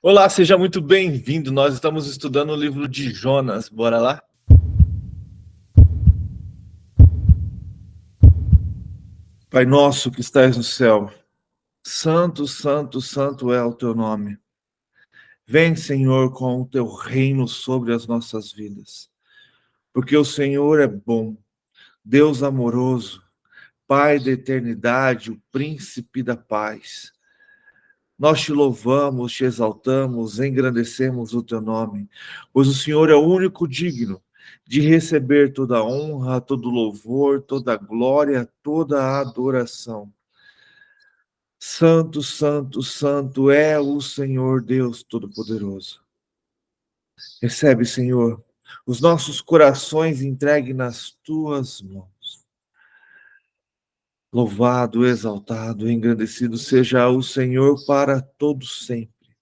Olá, seja muito bem-vindo. Nós estamos estudando o livro de Jonas. Bora lá? Pai nosso que estás no céu, santo, santo, santo é o teu nome. Vem, Senhor, com o teu reino sobre as nossas vidas. Porque o Senhor é bom, Deus amoroso, Pai da eternidade, o príncipe da paz. Nós te louvamos, te exaltamos, engrandecemos o teu nome, pois o Senhor é o único digno de receber toda a honra, todo louvor, toda a glória, toda a adoração. Santo, santo, santo é o Senhor Deus Todo-Poderoso. Recebe, Senhor, os nossos corações entregues nas tuas mãos. Louvado, exaltado, engrandecido seja o Senhor para todos sempre.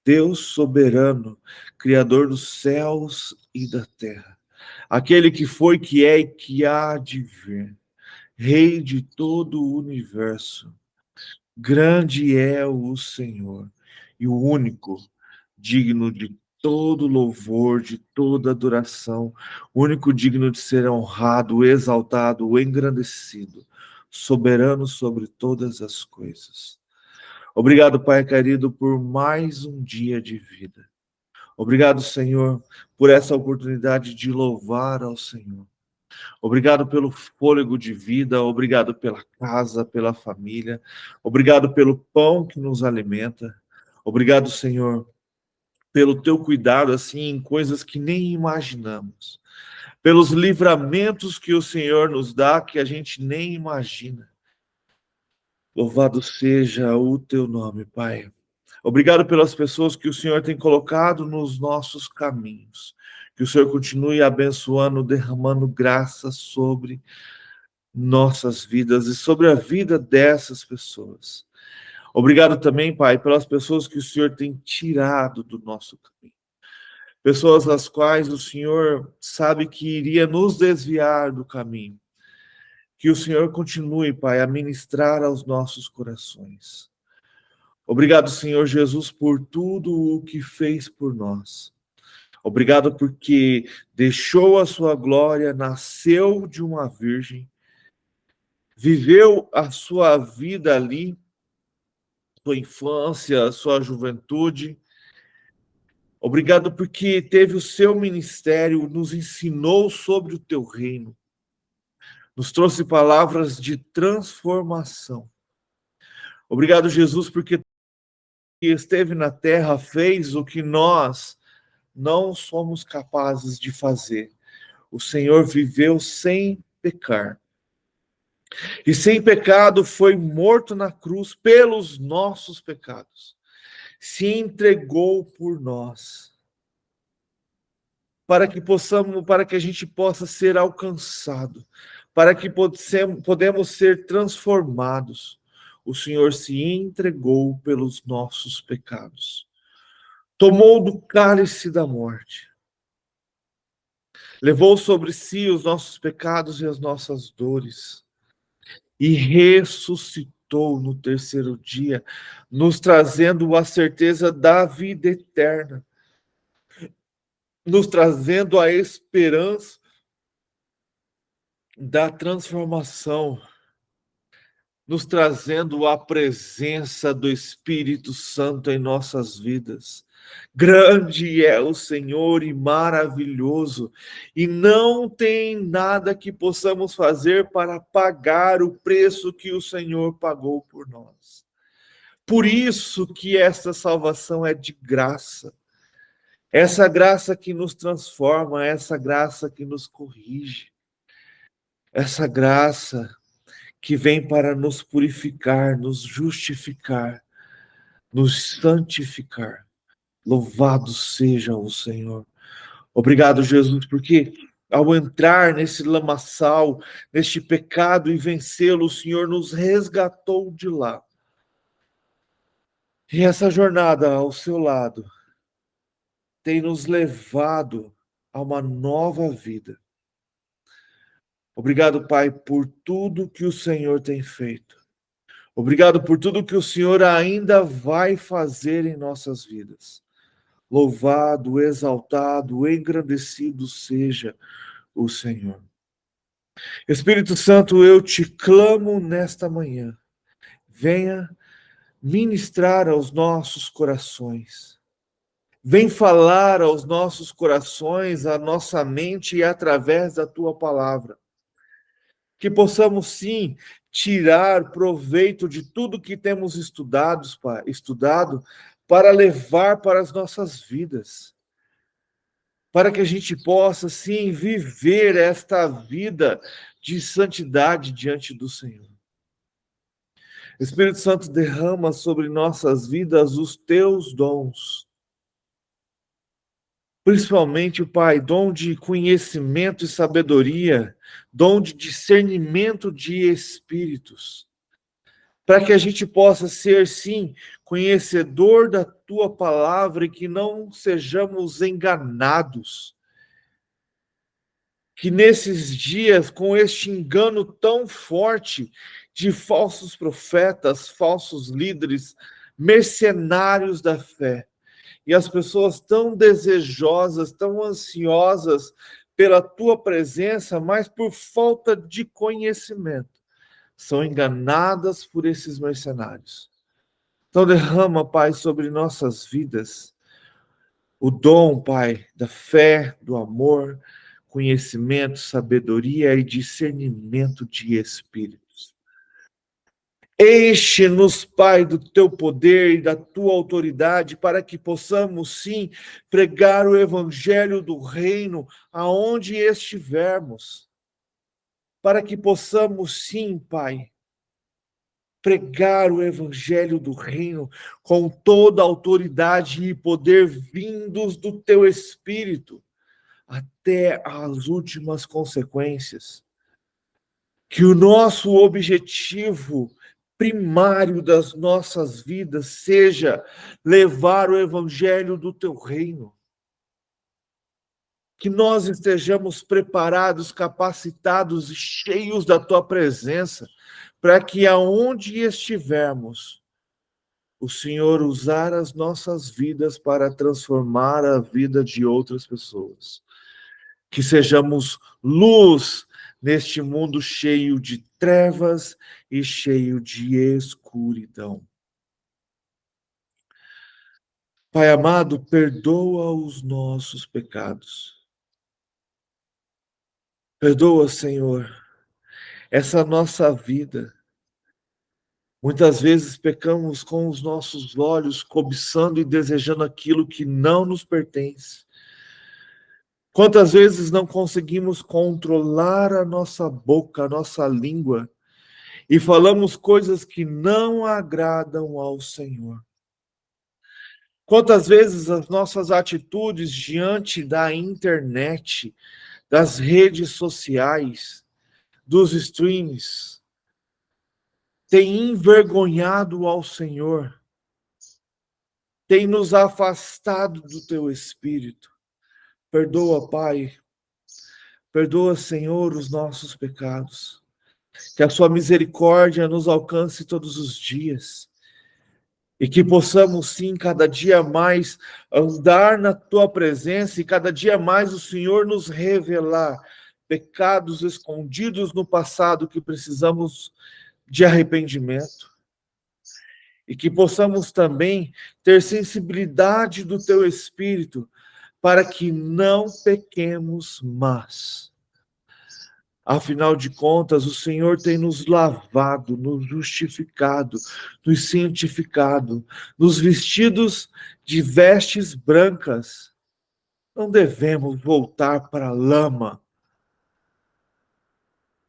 Deus soberano, Criador dos céus e da terra, aquele que foi, que é e que há de vir, Rei de todo o universo. Grande é o Senhor e o único, digno de todo louvor, de toda adoração, único digno de ser honrado, exaltado, engrandecido, soberano sobre todas as coisas. Obrigado, Pai querido, por mais um dia de vida. Obrigado, Senhor, por essa oportunidade de louvar ao Senhor. Obrigado pelo fôlego de vida, obrigado pela casa, pela família, obrigado pelo pão que nos alimenta. Obrigado, Senhor, pelo teu cuidado assim em coisas que nem imaginamos. Pelos livramentos que o Senhor nos dá que a gente nem imagina. Louvado seja o teu nome, Pai. Obrigado pelas pessoas que o Senhor tem colocado nos nossos caminhos. Que o Senhor continue abençoando, derramando graça sobre nossas vidas e sobre a vida dessas pessoas. Obrigado também, Pai, pelas pessoas que o Senhor tem tirado do nosso caminho. Pessoas as quais o Senhor sabe que iria nos desviar do caminho. Que o Senhor continue, Pai, a ministrar aos nossos corações. Obrigado, Senhor Jesus, por tudo o que fez por nós. Obrigado porque deixou a sua glória, nasceu de uma virgem, viveu a sua vida ali, sua infância, sua juventude. Obrigado porque teve o seu ministério, nos ensinou sobre o teu reino, nos trouxe palavras de transformação. Obrigado, Jesus, porque esteve na terra, fez o que nós não somos capazes de fazer. O Senhor viveu sem pecar. E sem pecado foi morto na cruz pelos nossos pecados. Se entregou por nós. Para que a gente possa ser alcançado, para que podemos ser transformados. O Senhor se entregou pelos nossos pecados. Tomou do cálice da morte. Levou sobre si os nossos pecados e as nossas dores. E ressuscitou no terceiro dia, nos trazendo a certeza da vida eterna, nos trazendo a esperança da transformação, nos trazendo a presença do Espírito Santo em nossas vidas. Grande é o Senhor e maravilhoso, e não tem nada que possamos fazer para pagar o preço que o Senhor pagou por nós. Por isso que essa salvação é de graça. Essa graça que nos transforma, essa graça que nos corrige. Essa graça que vem para nos purificar, nos justificar, nos santificar. Louvado seja o Senhor. Obrigado, Jesus, porque ao entrar nesse lamaçal, neste pecado e vencê-lo, o Senhor nos resgatou de lá. E essa jornada ao seu lado tem nos levado a uma nova vida. Obrigado, Pai, por tudo que o Senhor tem feito. Obrigado por tudo que o Senhor ainda vai fazer em nossas vidas. Louvado, exaltado, engrandecido seja o Senhor. Espírito Santo, eu te clamo nesta manhã. Venha ministrar aos nossos corações. Vem falar aos nossos corações, à nossa mente e através da tua palavra. Que possamos sim tirar proveito de tudo que temos estudado para levar para as nossas vidas. Para que a gente possa sim viver esta vida de santidade diante do Senhor. Espírito Santo, derrama sobre nossas vidas os teus dons. Principalmente, Pai, dom de conhecimento e sabedoria, dom de discernimento de espíritos, para que a gente possa ser, sim, conhecedor da tua palavra e que não sejamos enganados. Que nesses dias, com este engano tão forte de falsos profetas, falsos líderes, mercenários da fé, e as pessoas tão desejosas, tão ansiosas pela tua presença, mas por falta de conhecimento, são enganadas por esses mercenários. Então derrama, Pai, sobre nossas vidas o dom, Pai, da fé, do amor, conhecimento, sabedoria e discernimento de espíritos. Enche-nos, Pai, do teu poder e da tua autoridade, para que possamos, sim, pregar o evangelho do reino aonde estivermos. Para que possamos, sim, Pai, pregar o evangelho do reino com toda a autoridade e poder vindos do teu Espírito, até as últimas consequências. Que o nosso objetivo primário das nossas vidas seja levar o evangelho do teu reino. Que nós estejamos preparados, capacitados e cheios da tua presença, para que aonde estivermos, o Senhor usar as nossas vidas para transformar a vida de outras pessoas. Que sejamos luz neste mundo cheio de trevas e cheio de escuridão. Pai amado, perdoa os nossos pecados. Perdoa, Senhor, essa nossa vida. Muitas vezes pecamos com os nossos olhos, cobiçando e desejando aquilo que não nos pertence. Quantas vezes não conseguimos controlar a nossa boca, a nossa língua, e falamos coisas que não agradam ao Senhor. Quantas vezes as nossas atitudes diante da internet, das redes sociais, dos streams, têm envergonhado ao Senhor, têm nos afastado do teu Espírito. Perdoa, Pai, perdoa, Senhor, os nossos pecados. Que a sua misericórdia nos alcance todos os dias. E que possamos, sim, cada dia mais andar na tua presença e cada dia mais o Senhor nos revelar pecados escondidos no passado que precisamos de arrependimento. E que possamos também ter sensibilidade do teu Espírito para que não pequemos mais. Afinal de contas, o Senhor tem nos lavado, nos justificado, nos santificado, nos vestidos de vestes brancas. Não devemos voltar para a lama,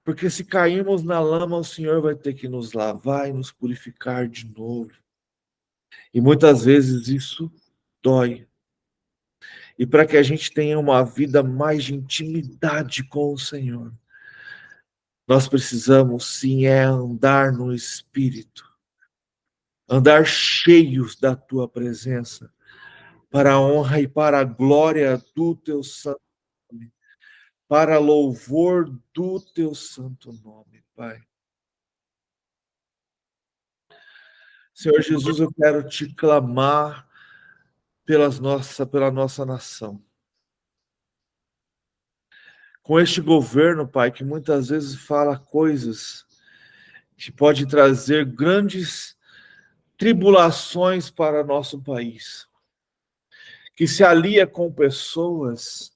porque se cairmos na lama, o Senhor vai ter que nos lavar e nos purificar de novo. E muitas vezes isso dói. E para que a gente tenha uma vida mais de intimidade com o Senhor, nós precisamos sim andar no Espírito, andar cheios da tua presença, para a honra e para a glória do teu santo nome, para louvor do teu santo nome, Pai. Senhor Jesus, eu quero te clamar pela nossa nação. Com este governo, Pai, que muitas vezes fala coisas que pode trazer grandes tribulações para nosso país, que se alia com pessoas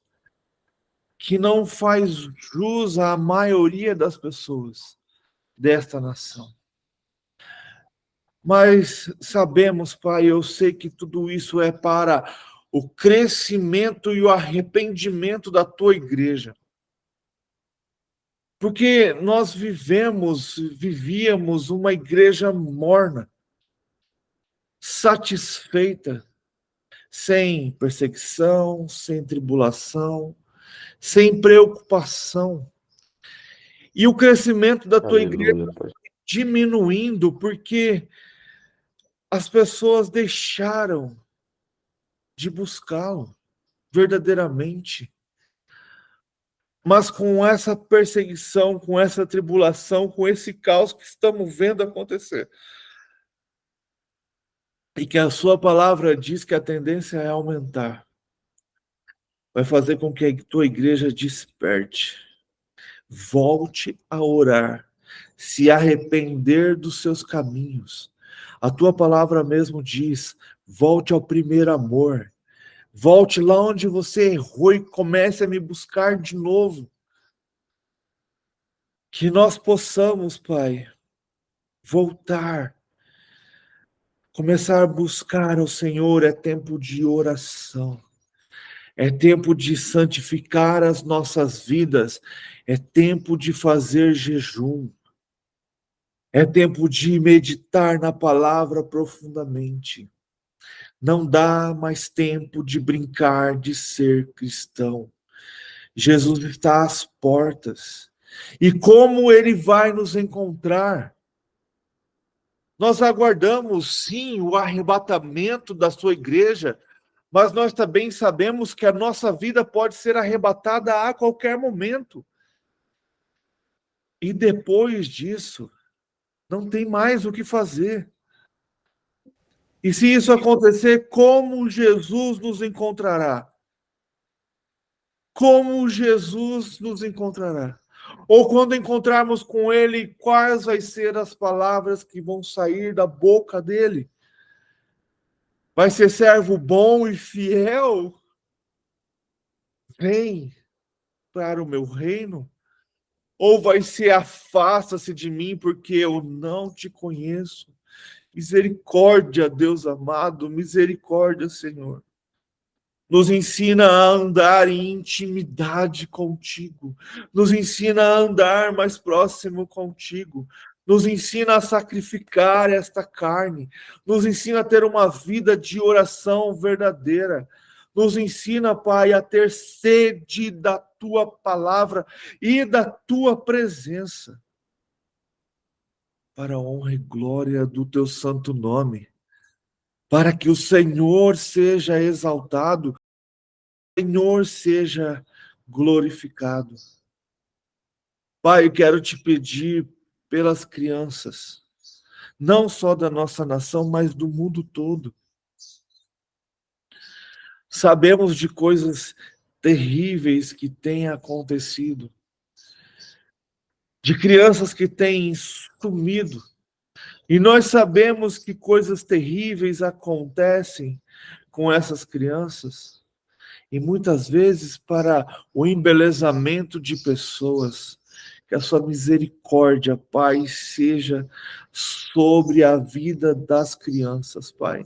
que não faz jus à maioria das pessoas desta nação. Mas sabemos, Pai, eu sei que tudo isso é para o crescimento e o arrependimento da tua igreja. Porque nós vivíamos uma igreja morna, satisfeita, sem perseguição, sem tribulação, sem preocupação. E o crescimento da tua igreja Aleluia, Pai. diminuindo porque as pessoas deixaram de buscá-lo verdadeiramente. Mas com essa perseguição, com essa tribulação, com esse caos que estamos vendo acontecer, e que a sua palavra diz que a tendência é aumentar, vai fazer com que a tua igreja desperte, volte a orar, se arrepender dos seus caminhos. A tua palavra mesmo diz: volte ao primeiro amor, volte lá onde você errou e comece a me buscar de novo. Que nós possamos, Pai, voltar, começar a buscar ao Senhor. É tempo de oração, é tempo de santificar as nossas vidas, é tempo de fazer jejum, é tempo de meditar na palavra profundamente. Não dá mais tempo de brincar de ser cristão. Jesus está às portas. E como ele vai nos encontrar? Nós aguardamos, sim, o arrebatamento da sua igreja, mas nós também sabemos que a nossa vida pode ser arrebatada a qualquer momento. E depois disso, não tem mais o que fazer. E se isso acontecer, como Jesus nos encontrará? Como Jesus nos encontrará? Ou quando encontrarmos com ele, quais vai ser as palavras que vão sair da boca dele? Vai ser servo bom e fiel? Vem para o meu reino? Ou vai ser afasta-se de mim porque eu não te conheço? Misericórdia, Deus amado, misericórdia, Senhor. Nos ensina a andar em intimidade contigo. Nos ensina a andar mais próximo contigo. Nos ensina a sacrificar esta carne. Nos ensina a ter uma vida de oração verdadeira. Nos ensina, Pai, a ter sede da tua palavra e da tua presença, para a honra e glória do teu santo nome, para que o Senhor seja exaltado, o Senhor seja glorificado. Pai, eu quero te pedir pelas crianças, não só da nossa nação, mas do mundo todo. Sabemos de coisas terríveis que têm acontecido, de crianças que têm sumido, e nós sabemos que coisas terríveis acontecem com essas crianças, e muitas vezes para o embelezamento de pessoas. Que a sua misericórdia, Pai, seja sobre a vida das crianças, Pai.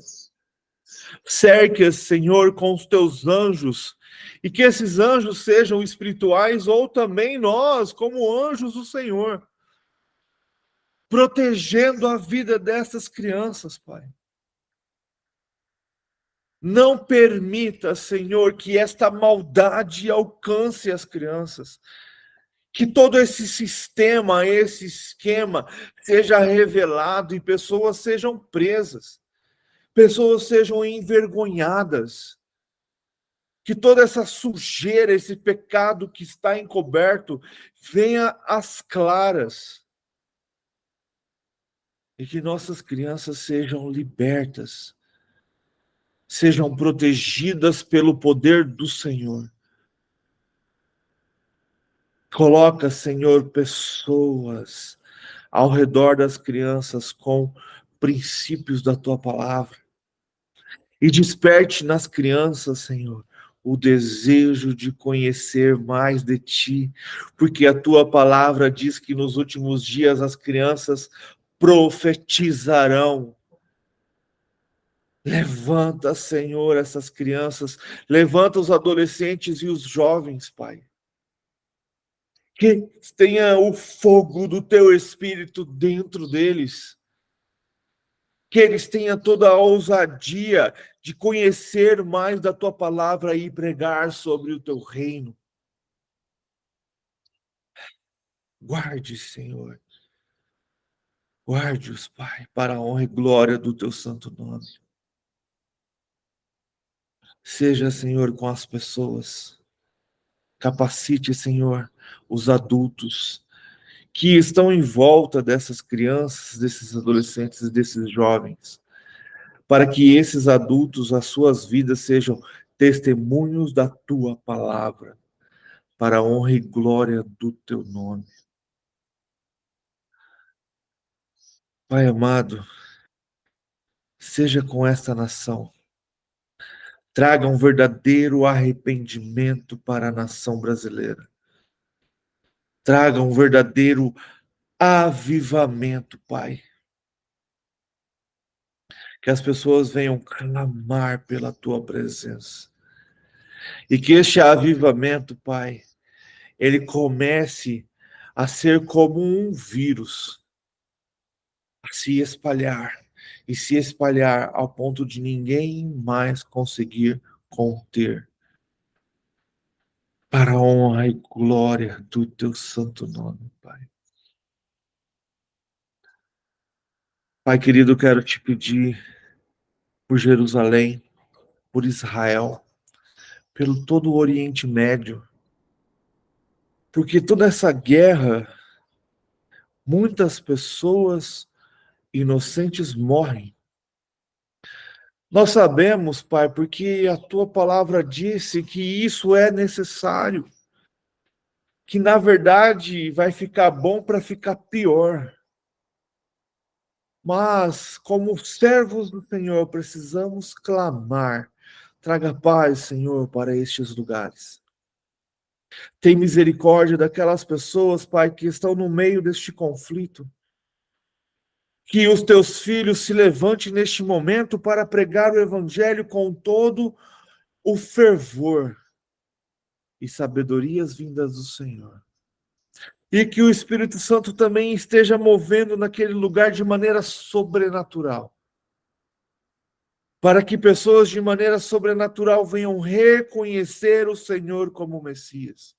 Cerque, Senhor, com os teus anjos, e que esses anjos sejam espirituais ou também nós, como anjos do Senhor, protegendo a vida dessas crianças, Pai. Não permita, Senhor, que esta maldade alcance as crianças. Que todo esse sistema, esse esquema seja revelado e pessoas sejam presas, pessoas sejam envergonhadas. Que toda essa sujeira, esse pecado que está encoberto, venha às claras. e que nossas crianças sejam libertas, sejam protegidas pelo poder do Senhor. Coloca, Senhor, pessoas ao redor das crianças com princípios da tua palavra. E desperte nas crianças, Senhor, o desejo de conhecer mais de ti, porque a tua palavra diz que nos últimos dias as crianças profetizarão. Levanta, Senhor, essas crianças, levanta os adolescentes e os jovens, Pai. Que tenha o fogo do teu espírito dentro deles, que eles tenham toda a ousadia de conhecer mais da tua palavra e pregar sobre o teu reino. Guarde, Senhor, guarde-os, Pai, para a honra e glória do teu santo nome. Seja, Senhor, com as pessoas. Capacite, Senhor, os adultos que estão em volta dessas crianças, desses adolescentes e desses jovens, para que esses adultos, as suas vidas sejam testemunhos da tua palavra, para a honra e glória do teu nome. Pai amado, seja com esta nação, traga um verdadeiro arrependimento para a nação brasileira, traga um verdadeiro avivamento, Pai. Que as pessoas venham clamar pela tua presença. E que este avivamento, Pai, ele comece a ser como um vírus, a se espalhar, e se espalhar ao ponto de ninguém mais conseguir conter. Para a honra e glória do teu santo nome, Pai. Pai querido, quero te pedir por Jerusalém, por Israel, pelo todo o Oriente Médio, porque toda essa guerra, muitas pessoas inocentes morrem. Nós sabemos, Pai, porque a tua palavra disse que isso é necessário, que na verdade vai ficar bom para ficar pior. Mas, como servos do Senhor, precisamos clamar. Traga paz, Senhor, para estes lugares. Tem misericórdia daquelas pessoas, Pai, que estão no meio deste conflito. Que os teus filhos se levantem neste momento para pregar o evangelho com todo o fervor e sabedorias vindas do Senhor. E que o Espírito Santo também esteja movendo naquele lugar de maneira sobrenatural. Para que pessoas de maneira sobrenatural venham reconhecer o Senhor como Messias.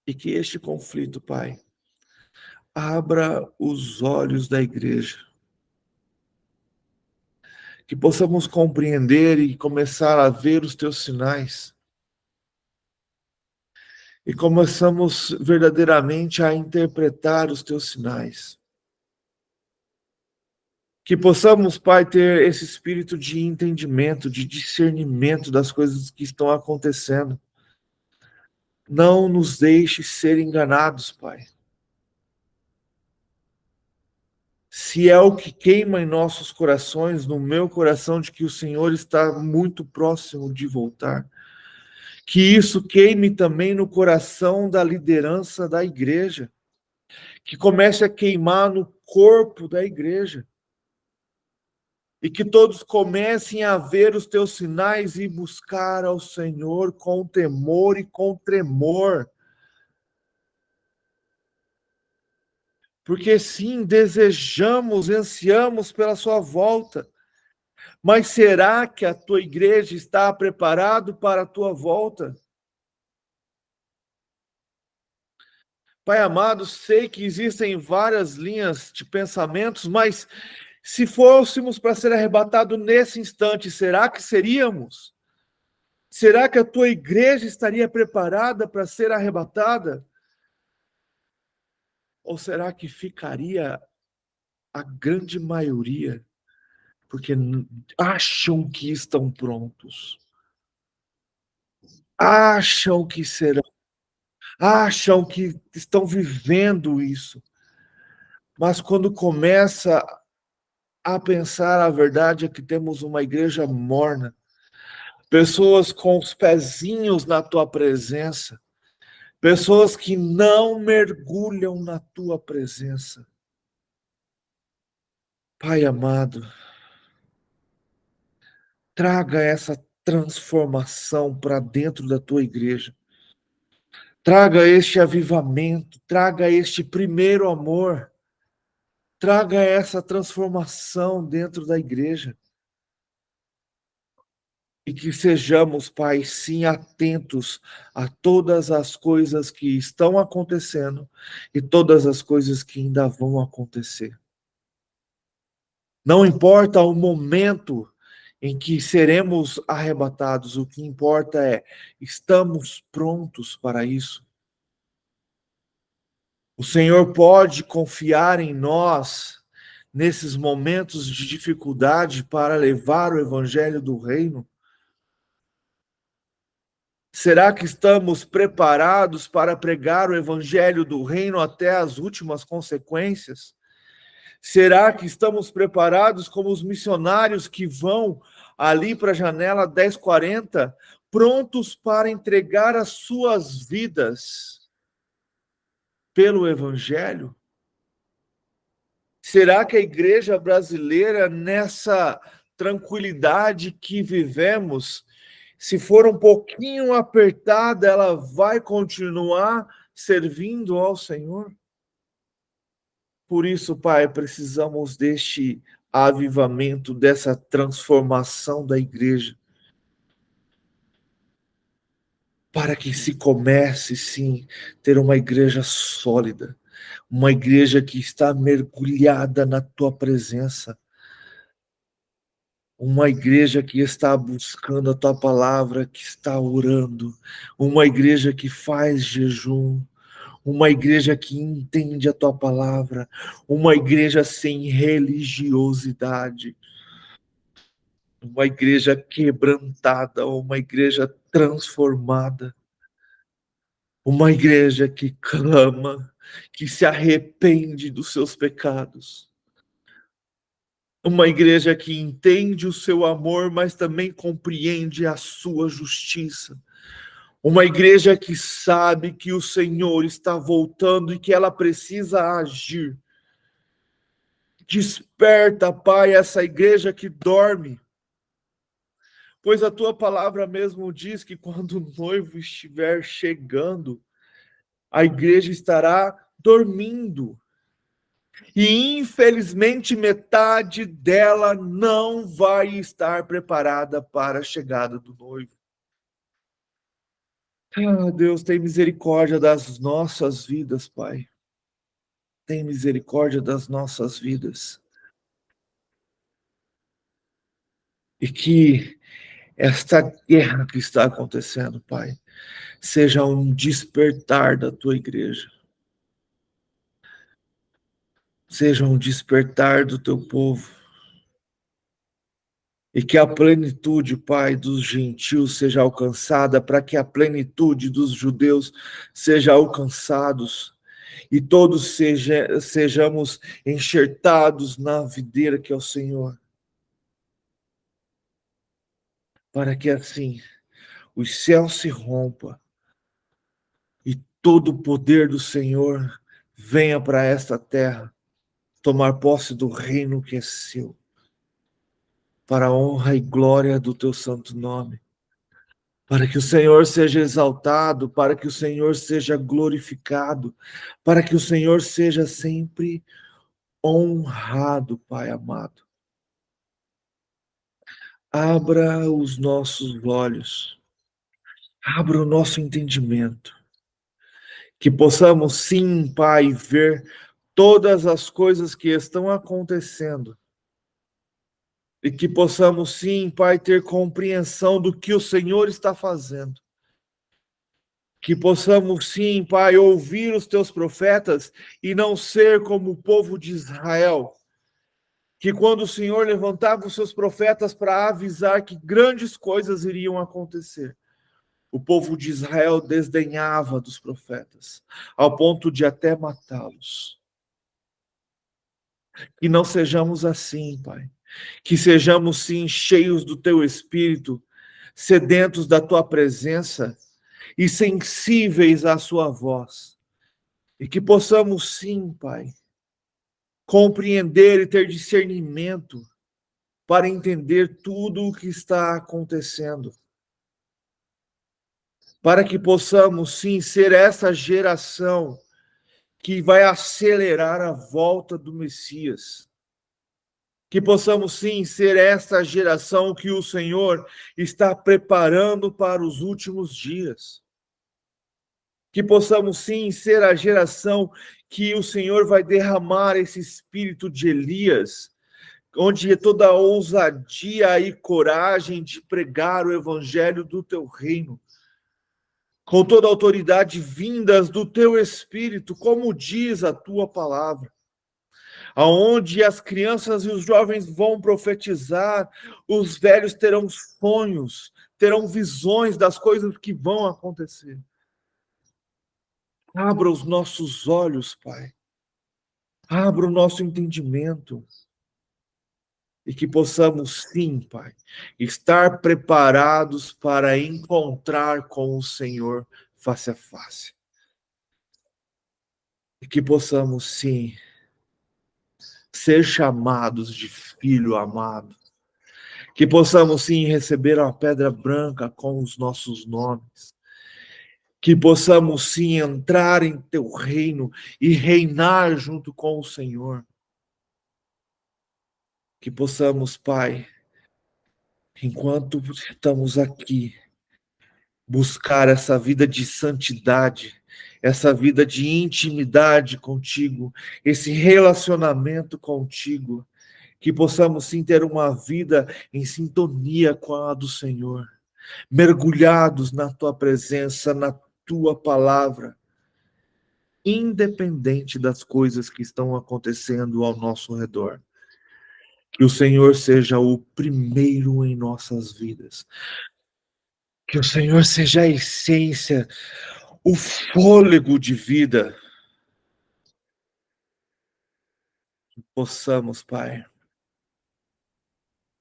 E que este conflito, Pai, abra os olhos da igreja. Que possamos compreender e começar a ver os teus sinais. E começamos verdadeiramente a interpretar os teus sinais. Que possamos, Pai, ter esse espírito de entendimento, de discernimento das coisas que estão acontecendo. Não nos deixe ser enganados, Pai. Se é o que queima em nossos corações, no meu coração, de que o Senhor está muito próximo de voltar, que isso queime também no coração da liderança da igreja, que comece a queimar no corpo da igreja, e que todos comecem a ver os teus sinais e buscar ao Senhor com temor e com tremor. Porque sim, desejamos, ansiamos pela sua volta. Mas será que a tua igreja está preparada para a tua volta? Pai amado, sei que existem várias linhas de pensamentos, mas se fôssemos para ser arrebatado nesse instante, será que seríamos? Será que a tua igreja estaria preparada para ser arrebatada? Ou será que ficaria a grande maioria porque acham que estão prontos, acham que serão, acham que estão vivendo isso, mas quando começa a pensar, a verdade é que temos uma igreja morna, pessoas com os pezinhos na tua presença, pessoas que não mergulham na tua presença. Pai amado, traga essa transformação para dentro da tua igreja. Traga este avivamento, traga este primeiro amor, traga essa transformação dentro da igreja. E que sejamos, Pai, sim, atentos a todas as coisas que estão acontecendo e todas as coisas que ainda vão acontecer. Não importa o momento em que seremos arrebatados, o que importa é, estamos prontos para isso? O Senhor pode confiar em nós nesses momentos de dificuldade para levar o evangelho do reino? Será que estamos preparados para pregar o evangelho do reino até as últimas consequências? Será que estamos preparados como os missionários que vão ali para a janela 1040, prontos para entregar as suas vidas pelo evangelho? Será que a igreja brasileira, nessa tranquilidade que vivemos, se for um pouquinho apertada, ela vai continuar servindo ao Senhor? Por isso, Pai, precisamos deste avivamento, dessa transformação da igreja, para que se comece, sim, ter uma igreja sólida, uma igreja que está mergulhada na tua presença, uma igreja que está buscando a tua palavra, que está orando, uma igreja que faz jejum, uma igreja que entende a tua palavra, uma igreja sem religiosidade, uma igreja quebrantada, uma igreja transformada, uma igreja que clama, que se arrepende dos seus pecados. Uma igreja que entende o seu amor, mas também compreende a sua justiça. Uma igreja que sabe que o Senhor está voltando e que ela precisa agir. Desperta, Pai, essa igreja que dorme. Pois a tua palavra mesmo diz que quando o noivo estiver chegando, a igreja estará dormindo. E infelizmente metade dela não vai estar preparada para a chegada do noivo. Ah, Deus, tem misericórdia das nossas vidas, Pai. Tem misericórdia das nossas vidas. E que esta guerra que está acontecendo, Pai, seja um despertar da tua igreja. Seja um despertar do teu povo. E que a plenitude, Pai, dos gentios seja alcançada, para que a plenitude dos judeus seja alcançados, e todos sejamos enxertados na videira que é o Senhor, para que assim os céus se rompam e todo o poder do Senhor venha para esta terra, tomar posse do reino que é seu, para a honra e glória do teu santo nome. Para que o Senhor seja exaltado, para que o Senhor seja glorificado, para que o Senhor seja sempre honrado, Pai amado. Abra os nossos olhos, abra o nosso entendimento, que possamos sim, Pai, ver todas as coisas que estão acontecendo, e que possamos sim, Pai, ter compreensão do que o Senhor está fazendo. Que possamos, sim, Pai, ouvir os teus profetas e não ser como o povo de Israel, que quando o Senhor levantava os seus profetas para avisar que grandes coisas iriam acontecer, o povo de Israel desdenhava dos profetas, ao ponto de até matá-los. Que não sejamos assim, Pai. Que sejamos, sim, cheios do teu Espírito, sedentos da tua presença e sensíveis à sua voz. E que possamos, sim, Pai, compreender e ter discernimento para entender tudo o que está acontecendo. Para que possamos, sim, ser essa geração que vai acelerar a volta do Messias. Que possamos, sim, ser essa geração que o Senhor está preparando para os últimos dias. Que possamos, sim, ser a geração que o Senhor vai derramar esse espírito de Elias, onde toda a ousadia e coragem de pregar o evangelho do teu reino, com toda a autoridade vindas do teu Espírito, como diz a tua palavra, aonde as crianças e os jovens vão profetizar, os velhos terão sonhos, terão visões das coisas que vão acontecer. Abra os nossos olhos, Pai. Abra o nosso entendimento. E que possamos, sim, Pai, estar preparados para encontrar com o Senhor face a face. E que possamos, sim, ser chamados de filho amado. Que possamos, sim, receber a pedra branca com os nossos nomes. Que possamos, sim, entrar em teu reino e reinar junto com o Senhor. Que possamos, Pai, enquanto estamos aqui, buscar essa vida de santidade, essa vida de intimidade contigo, esse relacionamento contigo, que possamos sim ter uma vida em sintonia com a do Senhor, mergulhados na tua presença, na tua palavra, independente das coisas que estão acontecendo ao nosso redor. Que o Senhor seja o primeiro em nossas vidas. Que o Senhor seja a essência, o fôlego de vida. Possamos, Pai,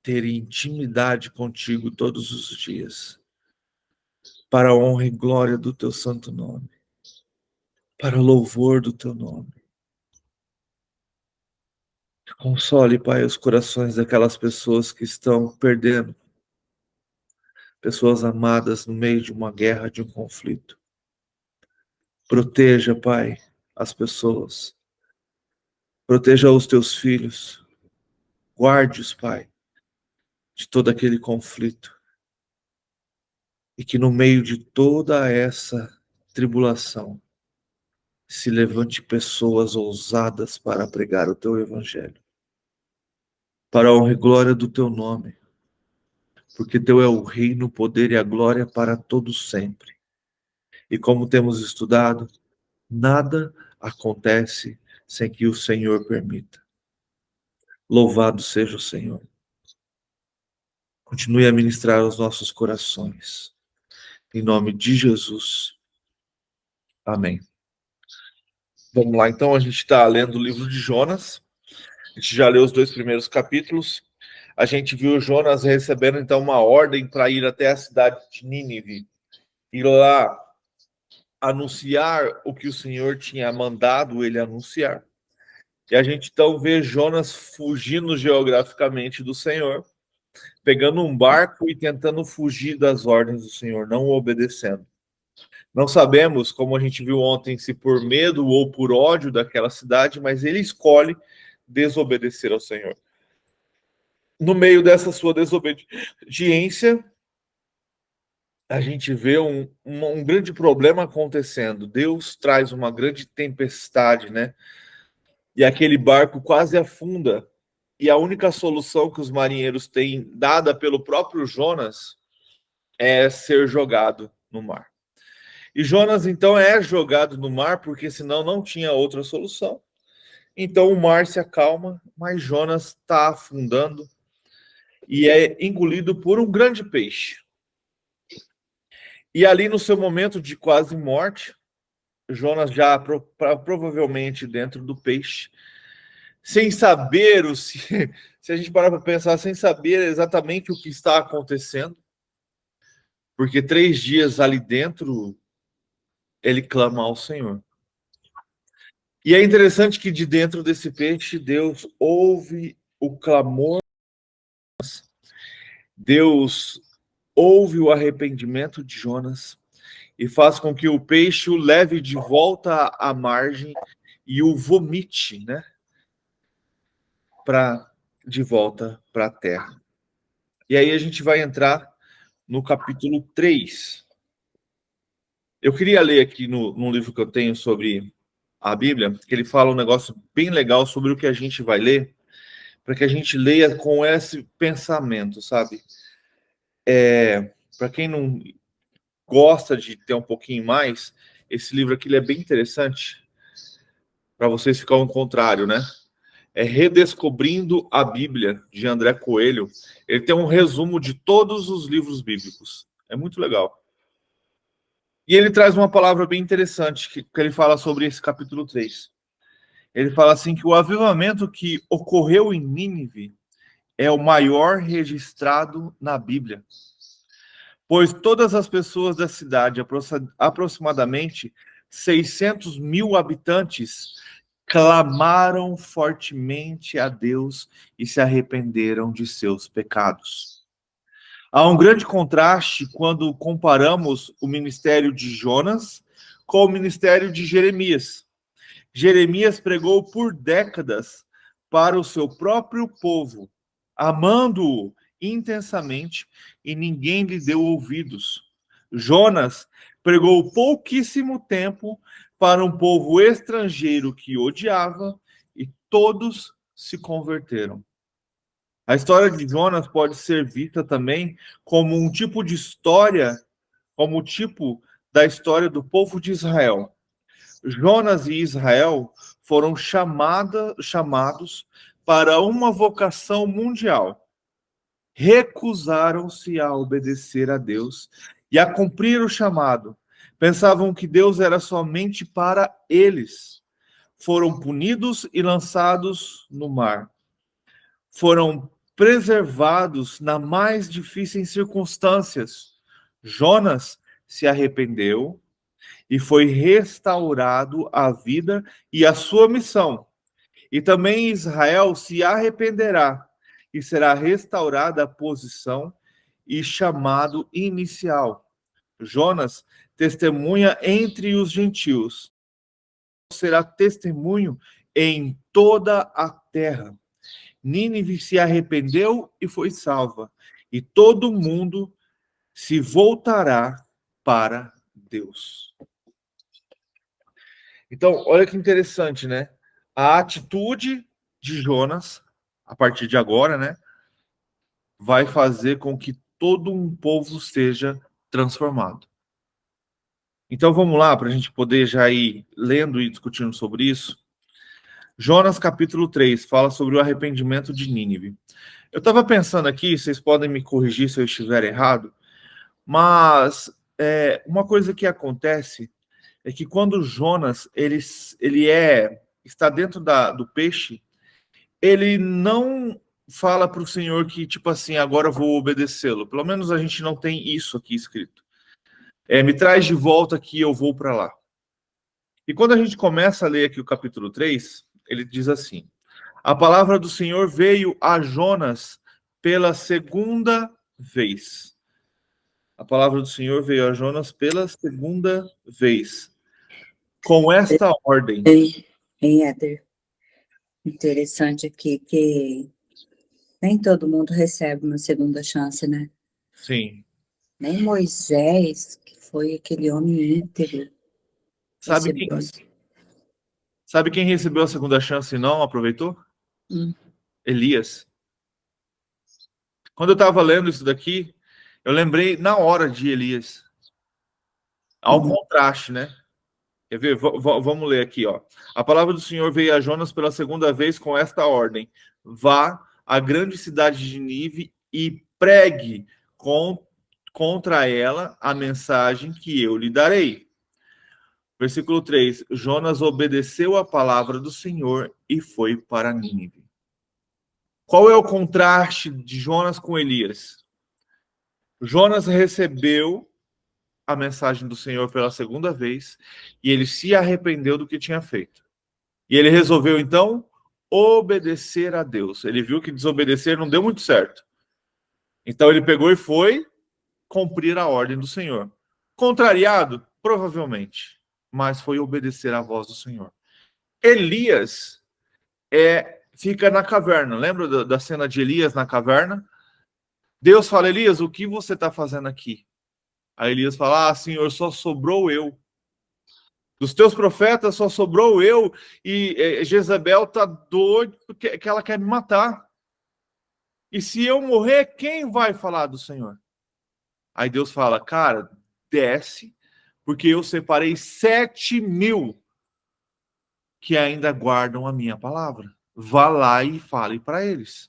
ter intimidade contigo todos os dias, para a honra e glória do teu santo nome, para o louvor do teu nome. Console, Pai, os corações daquelas pessoas que estão perdendo, pessoas amadas no meio de uma guerra, de um conflito. Proteja, Pai, as pessoas. Proteja os teus filhos. Guarde-os, Pai, de todo aquele conflito. E que no meio de toda essa tribulação se levante pessoas ousadas para pregar o teu evangelho. Para a honra e glória do teu nome. Porque teu é o reino, o poder e a glória para todos sempre. E como temos estudado, nada acontece sem que o Senhor permita. Louvado seja o Senhor. Continue a ministrar aos nossos corações. Em nome de Jesus. Amém. Vamos lá, então, a gente está lendo o livro de Jonas. A gente já leu os 2 primeiros capítulos. A gente viu Jonas recebendo, então, uma ordem para ir até a cidade de Nínive. Ir lá anunciar o que o Senhor tinha mandado ele anunciar. E a gente, então, vê Jonas fugindo geograficamente do Senhor, pegando um barco e tentando fugir das ordens do Senhor, não obedecendo. Não sabemos, como a gente viu ontem, se por medo ou por ódio daquela cidade, mas ele escolhe desobedecer ao Senhor. No meio dessa sua desobediência, a gente vê um grande problema acontecendo. Deus traz uma grande tempestade, né? E aquele barco quase afunda. E a única solução que os marinheiros têm, dada pelo próprio Jonas, é ser jogado no mar. E Jonas, então, é jogado no mar, porque senão não tinha outra solução. Então o mar se acalma, mas Jonas está afundando e é engolido por um grande peixe. E ali no seu momento de quase morte, Jonas já provavelmente dentro do peixe, sem saber se a gente parar para pensar, sem saber exatamente o que está acontecendo, porque 3 dias ali dentro ele clama ao Senhor. E é interessante que de dentro desse peixe Deus ouve o clamor, Deus ouve o arrependimento de Jonas e faz com que o peixe o leve de volta à margem e o vomite, né? De volta para a terra. E aí a gente vai entrar no capítulo 3. Eu queria ler aqui no livro que eu tenho sobre a Bíblia, que ele fala um negócio bem legal sobre o que a gente vai ler, para que a gente leia com esse pensamento, sabe? Para quem não gosta de ter um pouquinho mais, esse livro aqui ele é bem interessante, para vocês ficarem ao contrário, né? É Redescobrindo a Bíblia, de André Coelho. Ele tem um resumo de todos os livros bíblicos. É muito legal. E ele traz uma palavra bem interessante, que ele fala sobre esse capítulo 3. Ele fala assim que o avivamento que ocorreu em Nínive é o maior registrado na Bíblia, pois todas as pessoas da cidade, aproximadamente 600 mil habitantes, clamaram fortemente a Deus e se arrependeram de seus pecados. Há um grande contraste quando comparamos o ministério de Jonas com o ministério de Jeremias. Jeremias pregou por décadas para o seu próprio povo, amando-o intensamente, e ninguém lhe deu ouvidos. Jonas pregou pouquíssimo tempo para um povo estrangeiro que odiava, e todos se converteram. A história de Jonas pode ser vista também como um tipo de história, como o tipo da história do povo de Israel. Jonas e Israel foram chamados para uma vocação mundial. Recusaram-se a obedecer a Deus e a cumprir o chamado. Pensavam que Deus era somente para eles. Foram punidos e lançados no mar. Foram preservados nas mais difíceis circunstâncias. Jonas se arrependeu e foi restaurado a vida e a sua missão. E também Israel se arrependerá e será restaurada a posição e chamado inicial. Jonas testemunha entre os gentios, será testemunho em toda a terra. Nínive se arrependeu e foi salva, e todo mundo se voltará para Deus. Então, olha que interessante, né? A atitude de Jonas, a partir de agora, né, vai fazer com que todo um povo seja transformado. Então, vamos lá, para a gente poder já ir lendo e discutindo sobre isso. Jonas, capítulo 3, fala sobre o arrependimento de Nínive. Eu estava pensando aqui, vocês podem me corrigir se eu estiver errado, mas uma coisa que acontece é que quando Jonas está dentro do peixe, ele não fala para o Senhor que, tipo assim, agora eu vou obedecê-lo. Pelo menos a gente não tem isso aqui escrito. Me traz de volta que eu vou para lá. E quando a gente começa a ler aqui o capítulo 3, ele diz assim: a palavra do Senhor veio a Jonas pela segunda vez. A palavra do Senhor veio a Jonas pela segunda vez. Com esta ordem. Hein, Éder? Interessante aqui que nem todo mundo recebe uma segunda chance, né? Sim. Nem Moisés, que foi aquele homem íntegro, Sabe recebeu. quem recebeu a segunda chance e não aproveitou? Elias. Quando eu estava lendo isso daqui, eu lembrei na hora de Elias. Há um contraste, né? Quer ver? Vamos ler aqui, ó. A palavra do Senhor veio a Jonas pela segunda vez com esta ordem: vá à grande cidade de Nínive e pregue contra ela a mensagem que eu lhe darei. Versículo 3: Jonas obedeceu a palavra do Senhor e foi para Nínive. Qual é o contraste de Jonas com Elias? Jonas recebeu a mensagem do Senhor pela segunda vez e ele se arrependeu do que tinha feito. E ele resolveu, então, obedecer a Deus. Ele viu que desobedecer não deu muito certo. Então ele pegou e foi cumprir a ordem do Senhor. Contrariado? Provavelmente. Mas foi obedecer à voz do Senhor. Elias fica na caverna. Lembra da cena de Elias na caverna? Deus fala: Elias, o que você está fazendo aqui? Aí Elias fala: Senhor, só sobrou eu. Dos teus profetas só sobrou eu, e Jezabel está doida porque ela quer me matar. E se eu morrer, quem vai falar do Senhor? Aí Deus fala: cara, desce, porque eu separei 7.000 que ainda guardam a minha palavra. Vá lá e fale para eles.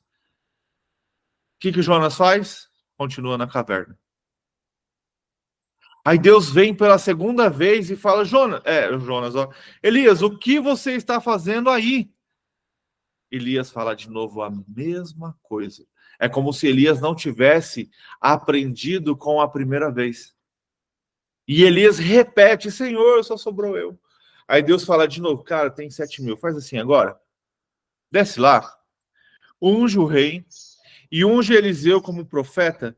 O que Jonas faz? Continua na caverna. Aí Deus vem pela segunda vez e fala: Jonas, ó, Elias, o que você está fazendo aí? Elias fala de novo a mesma coisa. É como se Elias não tivesse aprendido com a primeira vez. E Elias repete: Senhor, só sobrou eu. Aí Deus fala de novo: cara, tem 7.000, faz assim agora. Desce lá, unge o rei e unge Eliseu como profeta,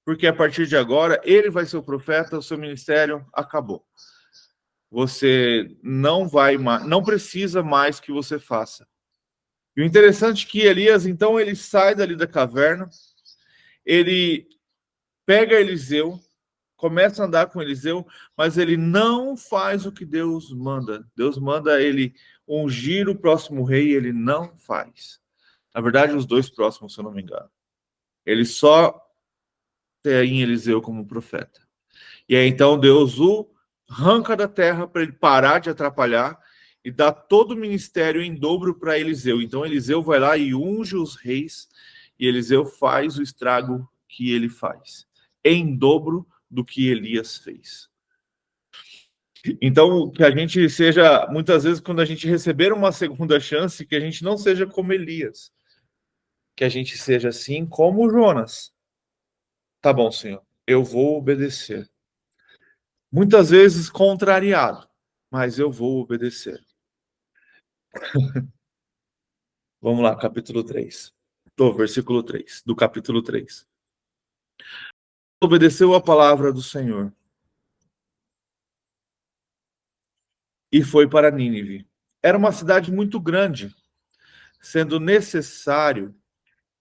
porque a partir de agora ele vai ser o profeta, o seu ministério acabou. Você não vai mais, não precisa mais que você faça. E o interessante é que Elias, então, ele sai dali da caverna, ele pega Eliseu, começa a andar com Eliseu, mas ele não faz o que Deus manda. Deus manda ele ungir o próximo rei, ele não faz. Na verdade, os dois próximos, se eu não me engano. Ele só tem Eliseu como profeta. E aí, então, Deus o arranca da terra para ele parar de atrapalhar e dá todo o ministério em dobro para Eliseu. Então, Eliseu vai lá e unge os reis, e Eliseu faz o estrago que ele faz, em dobro do que Elias fez. Então, que a gente seja, muitas vezes, quando a gente receber uma segunda chance, que a gente não seja como Elias, que a gente seja assim como Jonas. Tá bom, Senhor, eu vou obedecer. Muitas vezes contrariado, mas eu vou obedecer. Vamos lá, capítulo 3. Versículo 3, do capítulo 3. Obedeceu a palavra do Senhor e foi para Nínive. Era uma cidade muito grande, sendo necessário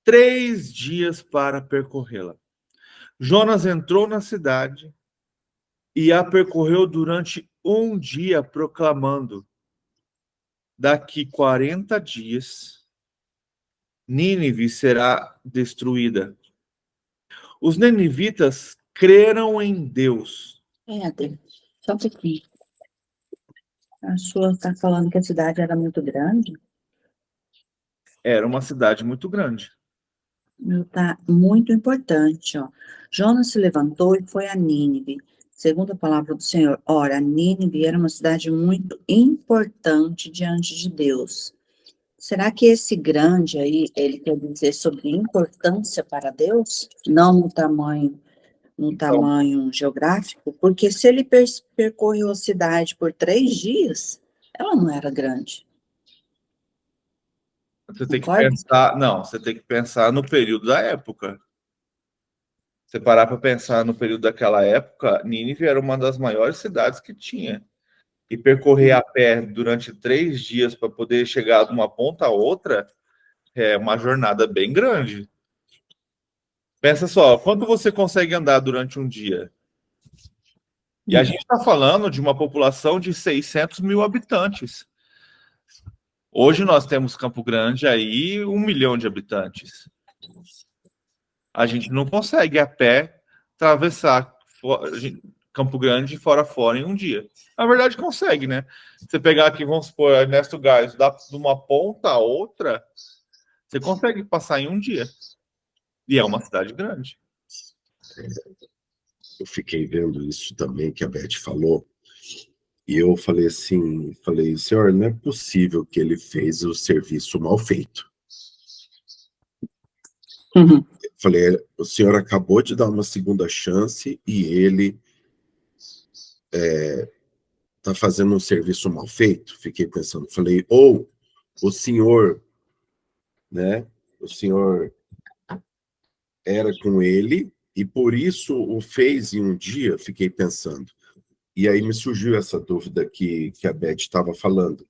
3 dias para percorrê-la. Jonas entrou na cidade e a percorreu durante 1 dia, proclamando: daqui 40 dias, Nínive será destruída. Os ninivitas creram em Deus. Deus. Só um pouquinho. A sua está falando que a cidade era muito grande? Era uma cidade muito grande. Está muito importante, ó. Jonas se levantou e foi a Nínive, segundo a palavra do Senhor. Ora, Nínive era uma cidade muito importante diante de Deus. Será que esse grande aí, ele quer dizer sobre importância para Deus? Não no tamanho geográfico? Porque se ele percorreu a cidade por 3 dias, ela não era grande. Você tem que Concorda? pensar, não, você tem que pensar no período da época. Você parar para pensar no período daquela época, Nínive era uma das maiores cidades que tinha. E percorrer a pé durante 3 dias para poder chegar de uma ponta a outra é uma jornada bem grande. Pensa só, quanto você consegue andar durante um dia? E a gente está falando de uma população de 600 mil habitantes. Hoje nós temos Campo Grande aí 1 milhão de habitantes. A gente não consegue a pé atravessar. Campo Grande fora em um dia. Na verdade, consegue, né? Você pegar aqui, vamos supor, Ernesto Gás, de uma ponta a outra, você consegue passar em um dia. E é uma cidade grande. Eu fiquei vendo isso também que a Beth falou, e eu falei assim, senhor, não é possível que ele fez o serviço mal feito. Uhum. Falei, o senhor acabou de dar uma segunda chance e ele está fazendo um serviço mal feito? Fiquei pensando, falei, ou o senhor, né, o senhor era com ele e por isso o fez em um dia, fiquei pensando. E aí me surgiu essa dúvida que a Beth estava falando.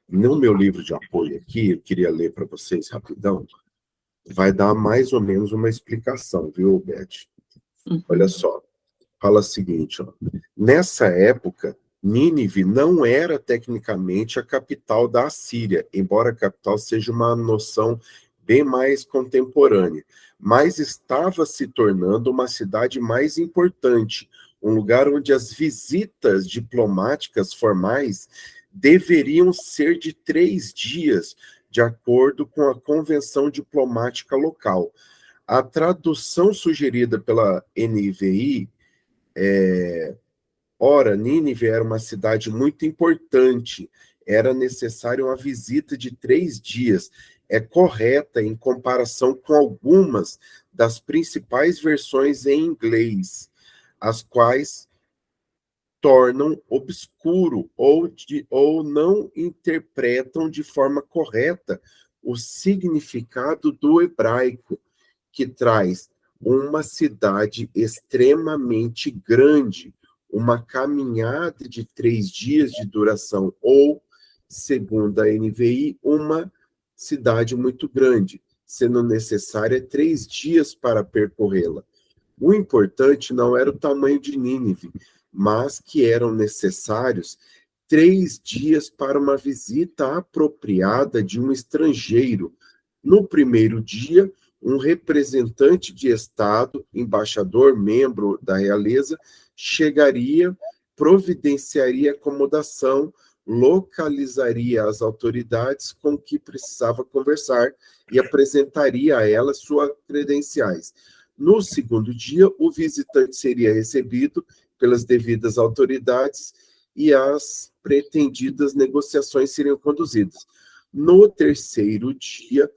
No meu livro de apoio aqui, eu queria ler para vocês rapidão, vai dar mais ou menos uma explicação, viu, Beth? Olha só, fala o seguinte, ó. Nessa época, Nínive não era tecnicamente a capital da Assíria, embora a capital seja uma noção bem mais contemporânea, mas estava se tornando uma cidade mais importante, um lugar onde as visitas diplomáticas formais deveriam ser de 3 dias, de acordo com a convenção diplomática local. A tradução sugerida pela NVI ora, Nínive era uma cidade muito importante, era necessária uma visita de 3 dias. É correta em comparação com algumas das principais versões em inglês, as quais tornam obscuro ou não interpretam de forma correta o significado do hebraico, que traz uma cidade extremamente grande, uma caminhada de 3 dias de duração, ou, segundo a NVI, uma cidade muito grande, sendo necessária 3 dias para percorrê-la. O importante não era o tamanho de Nínive, mas que eram necessários 3 dias para uma visita apropriada de um estrangeiro. No primeiro dia, um representante de Estado, embaixador, membro da realeza, chegaria, providenciaria acomodação, localizaria as autoridades com que precisava conversar e apresentaria a elas suas credenciais. No segundo dia, o visitante seria recebido pelas devidas autoridades e as pretendidas negociações seriam conduzidas. No terceiro dia,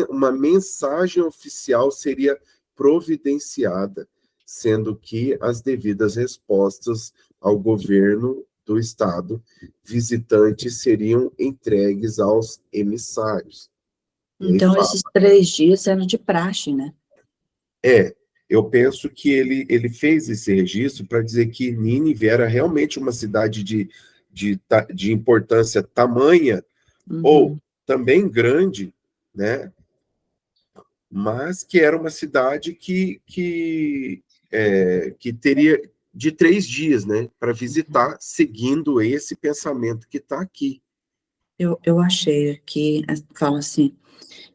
uma mensagem oficial seria providenciada, sendo que as devidas respostas ao governo do Estado visitantes seriam entregues aos emissários. Então, esses 3 dias eram de praxe, né? Eu penso que ele fez esse registro para dizer que Nínive era realmente uma cidade de importância tamanha, ou também grande, né? Mas que era uma cidade que teria de 3 dias, né, para visitar, seguindo esse pensamento que está aqui. Eu achei aqui, fala assim,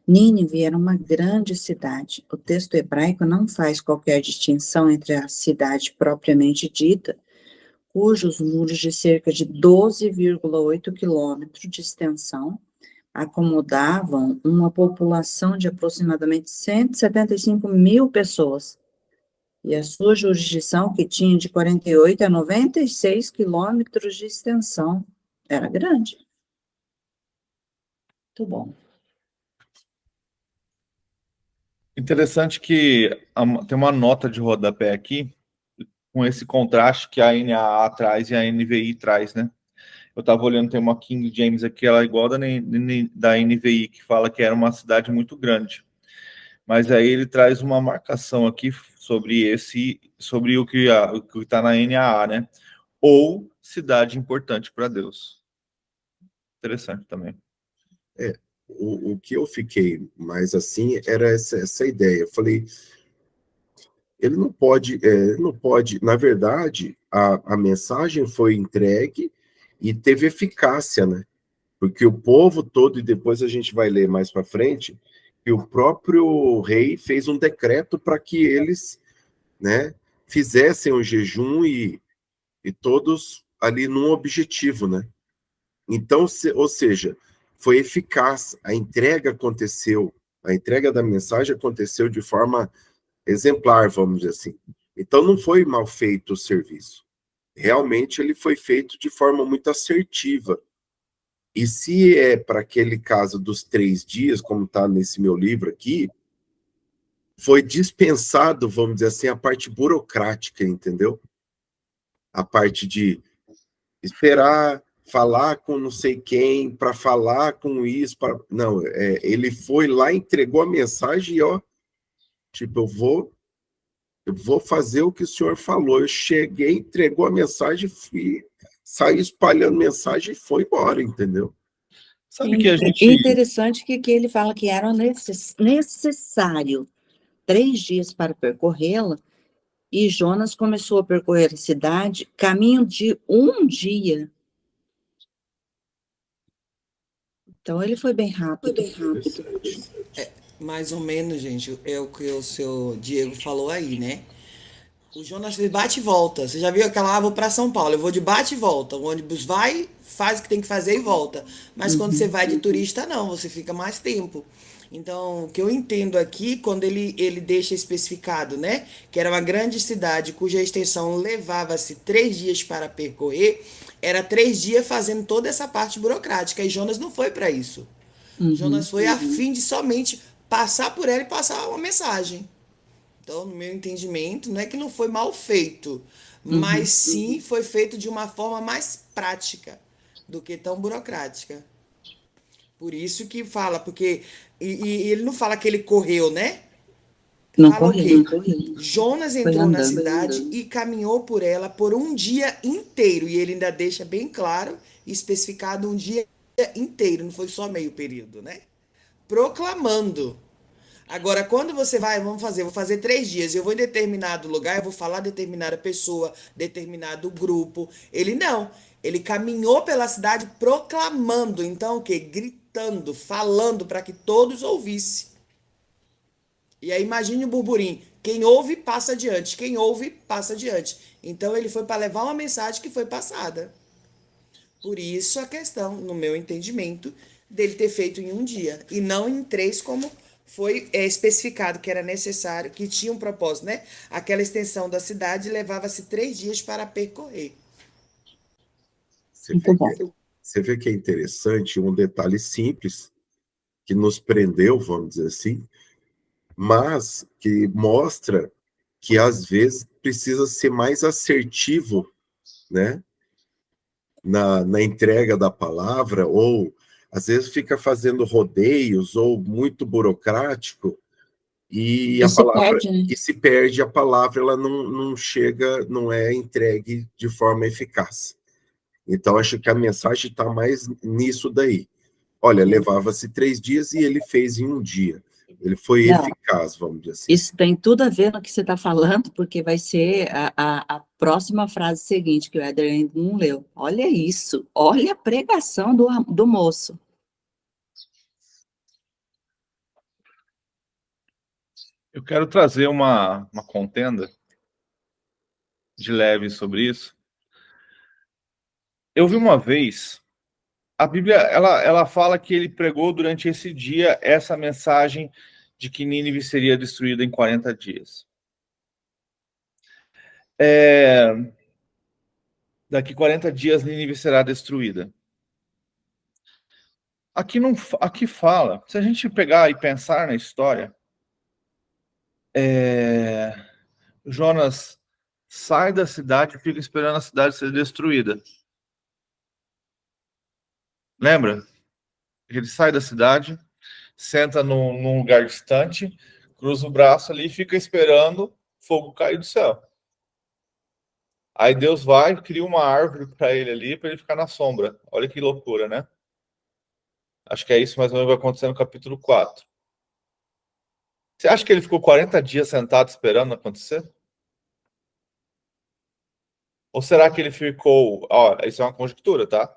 Nínive era uma grande cidade. O texto hebraico não faz qualquer distinção entre a cidade propriamente dita, cujos muros de cerca de 12,8 quilômetros de extensão acomodavam uma população de aproximadamente 175 mil pessoas, e a sua jurisdição, que tinha de 48 a 96 quilômetros de extensão, era grande. Muito bom. Interessante que tem uma nota de rodapé aqui, com esse contraste que a NAA traz e a NVI traz, né? Eu estava olhando, tem uma King James aqui, ela é igual da NVI, que fala que era uma cidade muito grande. Mas aí ele traz uma marcação aqui sobre o que está na NAA, né? Ou cidade importante para Deus. Interessante também. O que eu fiquei mais assim era essa ideia. Eu falei, ele não pode, na verdade, a mensagem foi entregue e teve eficácia, né? Porque o povo todo, e depois a gente vai ler mais para frente, que o próprio rei fez um decreto para que eles, né, fizessem o jejum e e todos ali num objetivo, né? Então, ou seja, foi eficaz, a entrega aconteceu, a entrega da mensagem aconteceu de forma exemplar, vamos dizer assim. Então, não foi mal feito o serviço. Realmente, ele foi feito de forma muito assertiva. E se é para aquele caso dos 3 dias, como está nesse meu livro aqui, foi dispensado, vamos dizer assim, a parte burocrática, entendeu? A parte de esperar, falar com não sei quem, para falar com isso, não, ele foi lá, entregou a mensagem e, ó, tipo, eu vou fazer o que o senhor falou. Eu cheguei, entregou a mensagem, fui, saí espalhando mensagem e foi embora, entendeu? Sabe que a É gente... interessante que ele fala que era necessário 3 dias para percorrê-la, e Jonas começou a percorrer a cidade, caminho de 1 dia. Então, ele foi bem rápido. Mais ou menos, gente, é o que o seu Diego falou aí, né? O Jonas fez bate e volta. Você já viu aquela, vou para São Paulo, eu vou de bate e volta. O ônibus vai, faz o que tem que fazer e volta. Mas quando você vai de turista, não, você fica mais tempo. Então, o que eu entendo aqui, quando ele deixa especificado, né? Que era uma grande cidade cuja extensão levava-se 3 dias para percorrer, era 3 dias fazendo toda essa parte burocrática. E Jonas não foi para isso. Jonas foi a fim de somente passar por ela e passar uma mensagem. Então, no meu entendimento, não é que não foi mal feito, mas sim foi feito de uma forma mais prática do que tão burocrática. Por isso que fala, porque. E ele não fala que ele correu, né? Não Fala o correu, quê? Jonas foi entrou na andando. cidade e caminhou por ela por um dia inteiro. E ele ainda deixa bem claro, especificado um dia inteiro, não foi só meio período, né? Proclamando. Agora, quando você vai, vou fazer 3 dias, eu vou em determinado lugar, eu vou falar determinada pessoa, determinado grupo. Ele não. Ele caminhou pela cidade proclamando. Então, o quê? Gritando, falando para que todos ouvissem. E aí, imagine o burburinho. Quem ouve, passa adiante. Quem ouve, passa adiante. Então, ele foi para levar uma mensagem que foi passada. Por isso, a questão, no meu entendimento, dele ter feito em um dia e não em 3, como foi especificado que era necessário, que tinha um propósito, né? Aquela extensão da cidade levava-se 3 dias para percorrer. Muito bom. Você vê que é interessante um detalhe simples que nos prendeu, vamos dizer assim, mas que mostra que às vezes precisa ser mais assertivo, né, na entrega da palavra, ou às vezes fica fazendo rodeios ou muito burocrático e a E se palavra perde, né? e se perde a palavra, ela não chega, não é entregue de forma eficaz. Então acho que a mensagem está mais nisso daí. Olha, levava-se 3 dias e ele fez em um dia. Ele foi Não, eficaz, vamos dizer assim. isso tem tudo a ver no que você está falando, porque vai ser a próxima frase seguinte, que o Éder ainda não leu. Olha isso, olha a pregação do moço. Eu quero trazer uma contenda de leve sobre isso. Eu vi uma vez, a Bíblia, ela fala que ele pregou durante esse dia essa mensagem de que Nínive seria destruída em 40 dias. Daqui 40 dias Nínive será destruída. Aqui fala, se a gente pegar e pensar na história, Jonas sai da cidade e fica esperando a cidade ser destruída. Lembra? Ele sai da cidade, senta num lugar distante, cruza o braço ali e fica esperando fogo cair do céu. Aí Deus vai, cria uma árvore para ele ali, para ele ficar na sombra. Olha que loucura, né? Acho que é isso mais ou menos que vai acontecer no capítulo 4. Você acha que ele ficou 40 dias sentado esperando acontecer? Ou será que ele ficou... Ó, isso é uma conjectura, tá?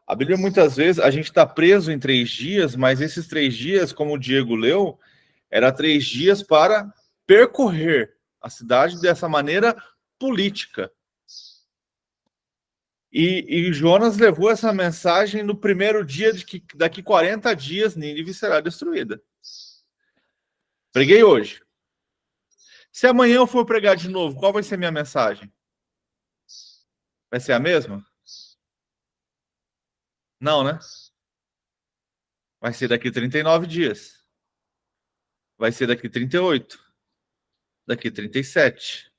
A Bíblia, muitas vezes, a gente está preso em 3 dias, mas esses 3 dias, como o Diego leu, era 3 dias para percorrer a cidade dessa maneira política. E Jonas levou essa mensagem no primeiro dia de que daqui 40 dias Nínive será destruída. Preguei hoje. Se amanhã eu for pregar de novo, qual vai ser a minha mensagem? Vai ser a mesma? Não, né? Vai ser daqui 39 dias. Vai ser daqui 38. Daqui 37.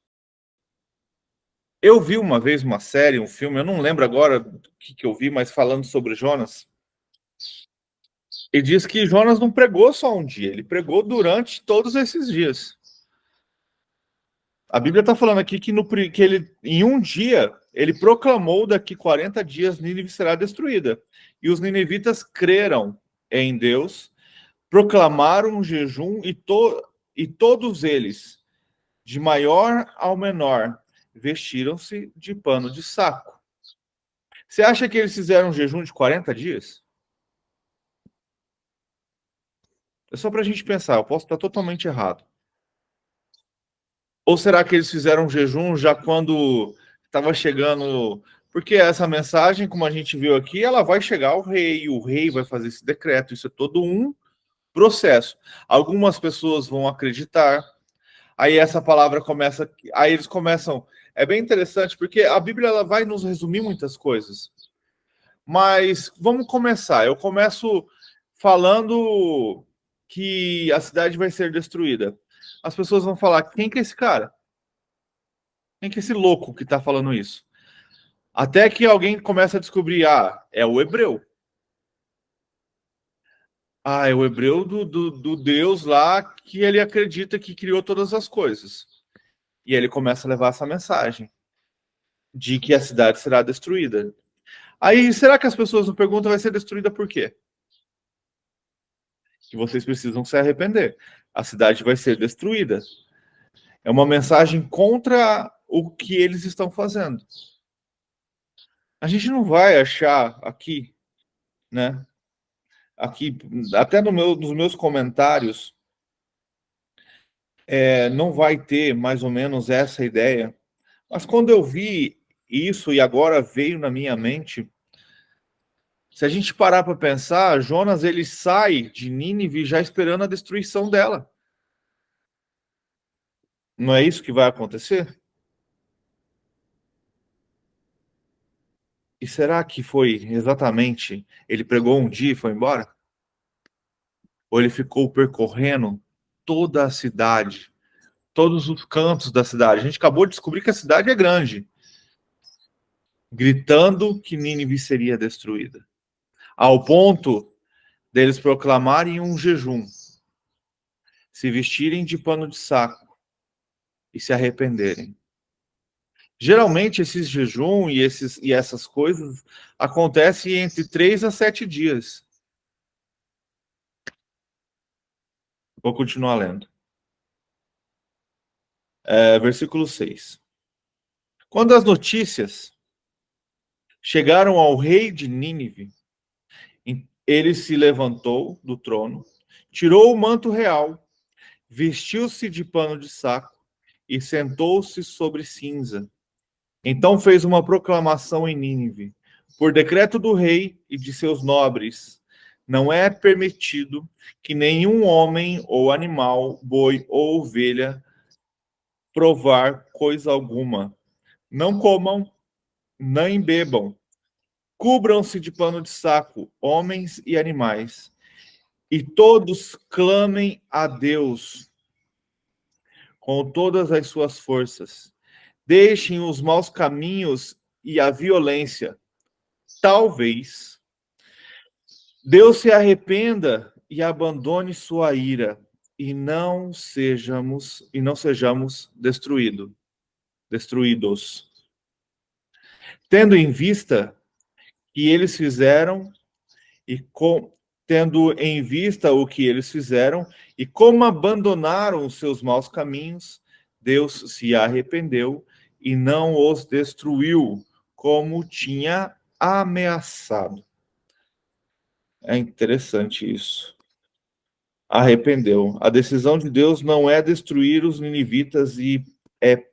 Eu vi uma vez uma série, um filme, eu não lembro agora o que eu vi, mas falando sobre Jonas. E diz que Jonas não pregou só um dia, ele pregou durante todos esses dias. A Bíblia está falando aqui que ele, em um dia, ele proclamou daqui 40 dias Nínive será destruída. E os ninivitas creram em Deus, proclamaram um jejum e todos eles, de maior ao menor, vestiram-se de pano de saco. Você acha que eles fizeram um jejum de 40 dias? É só para a gente pensar, eu posso estar totalmente errado. Ou será que eles fizeram um jejum já quando estava chegando... Porque essa mensagem, como a gente viu aqui, ela vai chegar ao rei, o rei vai fazer esse decreto, isso é todo um processo. Algumas pessoas vão acreditar, aí essa palavra começa... Aí eles começam... É bem interessante, porque a Bíblia ela vai nos resumir muitas coisas. Mas vamos começar. Eu começo falando que a cidade vai ser destruída. As pessoas vão falar, quem que é esse cara? Quem que é esse louco que está falando isso? Até que alguém começa a descobrir, é o hebreu. É o hebreu do Deus lá que ele acredita que criou todas as coisas. E ele começa a levar essa mensagem de que a cidade será destruída. Aí, será que as pessoas não perguntam, vai ser destruída por quê? Que vocês precisam se arrepender. A cidade vai ser destruída. É uma mensagem contra o que eles estão fazendo. A gente não vai achar aqui, né? Aqui, até nos meus comentários, não vai ter mais ou menos essa ideia. Mas quando eu vi isso e agora veio na minha mente, se a gente parar para pensar, Jonas ele sai de Nínive já esperando a destruição dela. Não é isso que vai acontecer? E será que foi exatamente, ele pregou um dia e foi embora? Ou ele ficou percorrendo toda a cidade, todos os cantos da cidade? A gente acabou de descobrir que a cidade é grande, gritando que Nínive seria destruída, ao ponto deles proclamarem um jejum, se vestirem de pano de saco e se arrependerem. Geralmente esses jejum e essas coisas acontecem entre 3 a 7 dias. Vou continuar lendo. Versículo 6. Quando as notícias chegaram ao rei de Nínive, ele se levantou do trono, tirou o manto real, vestiu-se de pano de saco e sentou-se sobre cinza. Então fez uma proclamação em Nínive: por decreto do rei e de seus nobres, não é permitido que nenhum homem ou animal, boi ou ovelha, provar coisa alguma. Não comam, nem bebam. Cubram-se de pano de saco, homens e animais, e todos clamem a Deus com todas as suas forças. Deixem os maus caminhos e a violência. Talvez Deus se arrependa e abandone sua ira e não sejamos destruídos. Tendo em vista que eles fizeram tendo em vista o que eles fizeram e como abandonaram os seus maus caminhos, Deus se arrependeu e não os destruiu como tinha ameaçado. É interessante isso. Arrependeu. A decisão de Deus não é destruir os ninivitas e é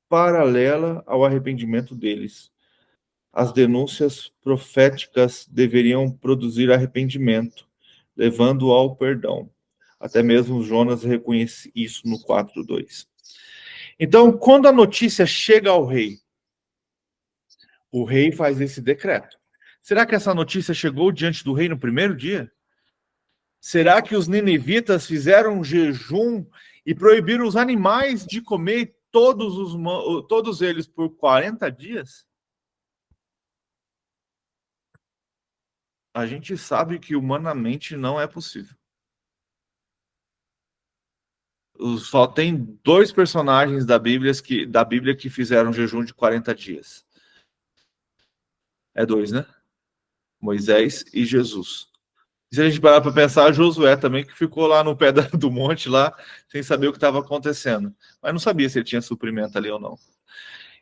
paralela ao arrependimento deles. as denúncias proféticas deveriam produzir arrependimento, levando ao perdão. Até mesmo Jonas reconhece isso no 4:2. Então, quando a notícia chega ao rei, o rei faz esse decreto. Será que essa notícia chegou diante do rei no primeiro dia? Será que os ninivitas fizeram um jejum e proibiram os animais de comer todos eles por 40 dias? A gente sabe que humanamente não é possível. Só tem 2 personagens da Bíblia que fizeram um jejum de 40 dias. É 2, né? Moisés e Jesus. E se a gente parar para pensar, Josué também, que ficou lá no pé do monte, lá, sem saber o que estava acontecendo. Mas não sabia se ele tinha suprimento ali ou não.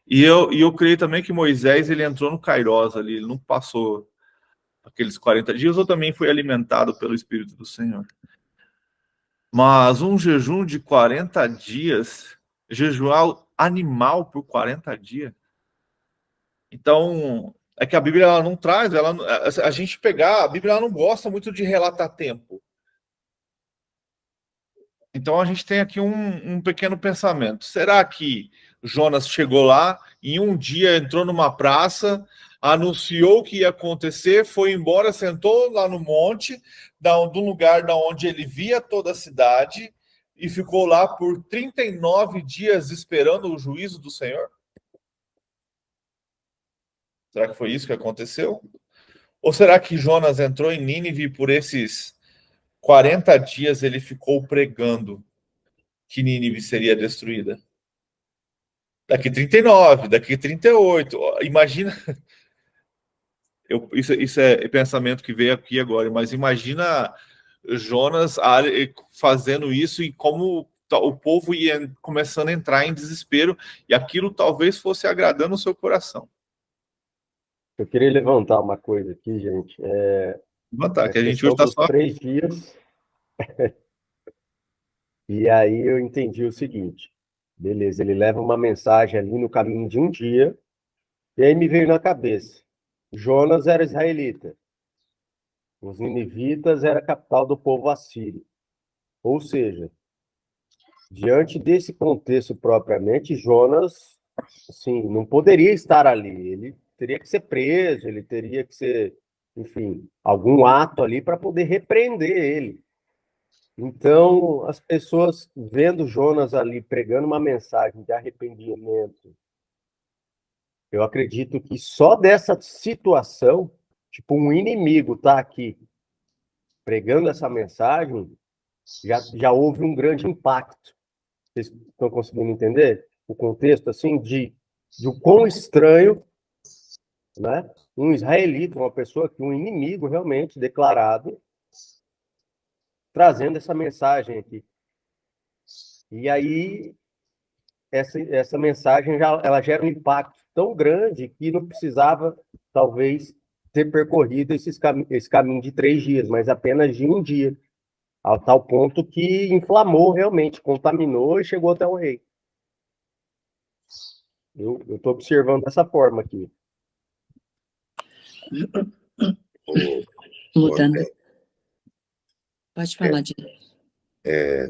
E eu creio também que Moisés, ele entrou no Kairos ali, ele não passou aqueles 40 dias, ou também foi alimentado pelo Espírito do Senhor. Mas um jejum de 40 dias, jejuar animal por 40 dias. Então, é que a Bíblia ela não traz, a gente pegar, a Bíblia ela não gosta muito de relatar tempo. Então, a gente tem aqui um pequeno pensamento. Será que Jonas chegou lá, em um dia entrou numa praça, anunciou o que ia acontecer, foi embora, sentou lá no monte, do lugar da onde ele via toda a cidade, e ficou lá por 39 dias esperando o juízo do Senhor? Será que foi isso que aconteceu? Ou será que Jonas entrou em Nínive e por esses 40 dias ele ficou pregando que Nínive seria destruída? Daqui 39, daqui 38. Imagina. Isso é pensamento que veio aqui agora, mas imagina Jonas fazendo isso e como o povo ia começando a entrar em desespero e aquilo talvez fosse agradando o seu coração. Eu queria levantar uma coisa aqui, gente. Que a gente hoje está só 3 dias. E aí eu entendi o seguinte. Beleza, ele leva uma mensagem ali no caminho de um dia, e aí me veio na cabeça. Jonas era israelita. Os ninivitas era a capital do povo assírio. Ou seja, diante desse contexto propriamente, Jonas, assim, não poderia estar ali. Ele teria que ser preso, ele teria que ser, enfim, algum ato ali para poder repreender ele. Então, as pessoas vendo Jonas ali pregando uma mensagem de arrependimento, eu acredito que só dessa situação, tipo, um inimigo tá aqui pregando essa mensagem, já houve um grande impacto. Vocês estão conseguindo entender o contexto, assim, de o quão estranho, né? Um israelita, uma pessoa que um inimigo realmente declarado, trazendo essa mensagem aqui. E aí, essa mensagem ela gera um impacto tão grande que não precisava, talvez, ter percorrido esse caminho de 3 dias, mas apenas de um dia, a tal ponto que inflamou realmente, contaminou e chegou até o rei. Eu estou observando dessa forma aqui. Mudando. Pode falar,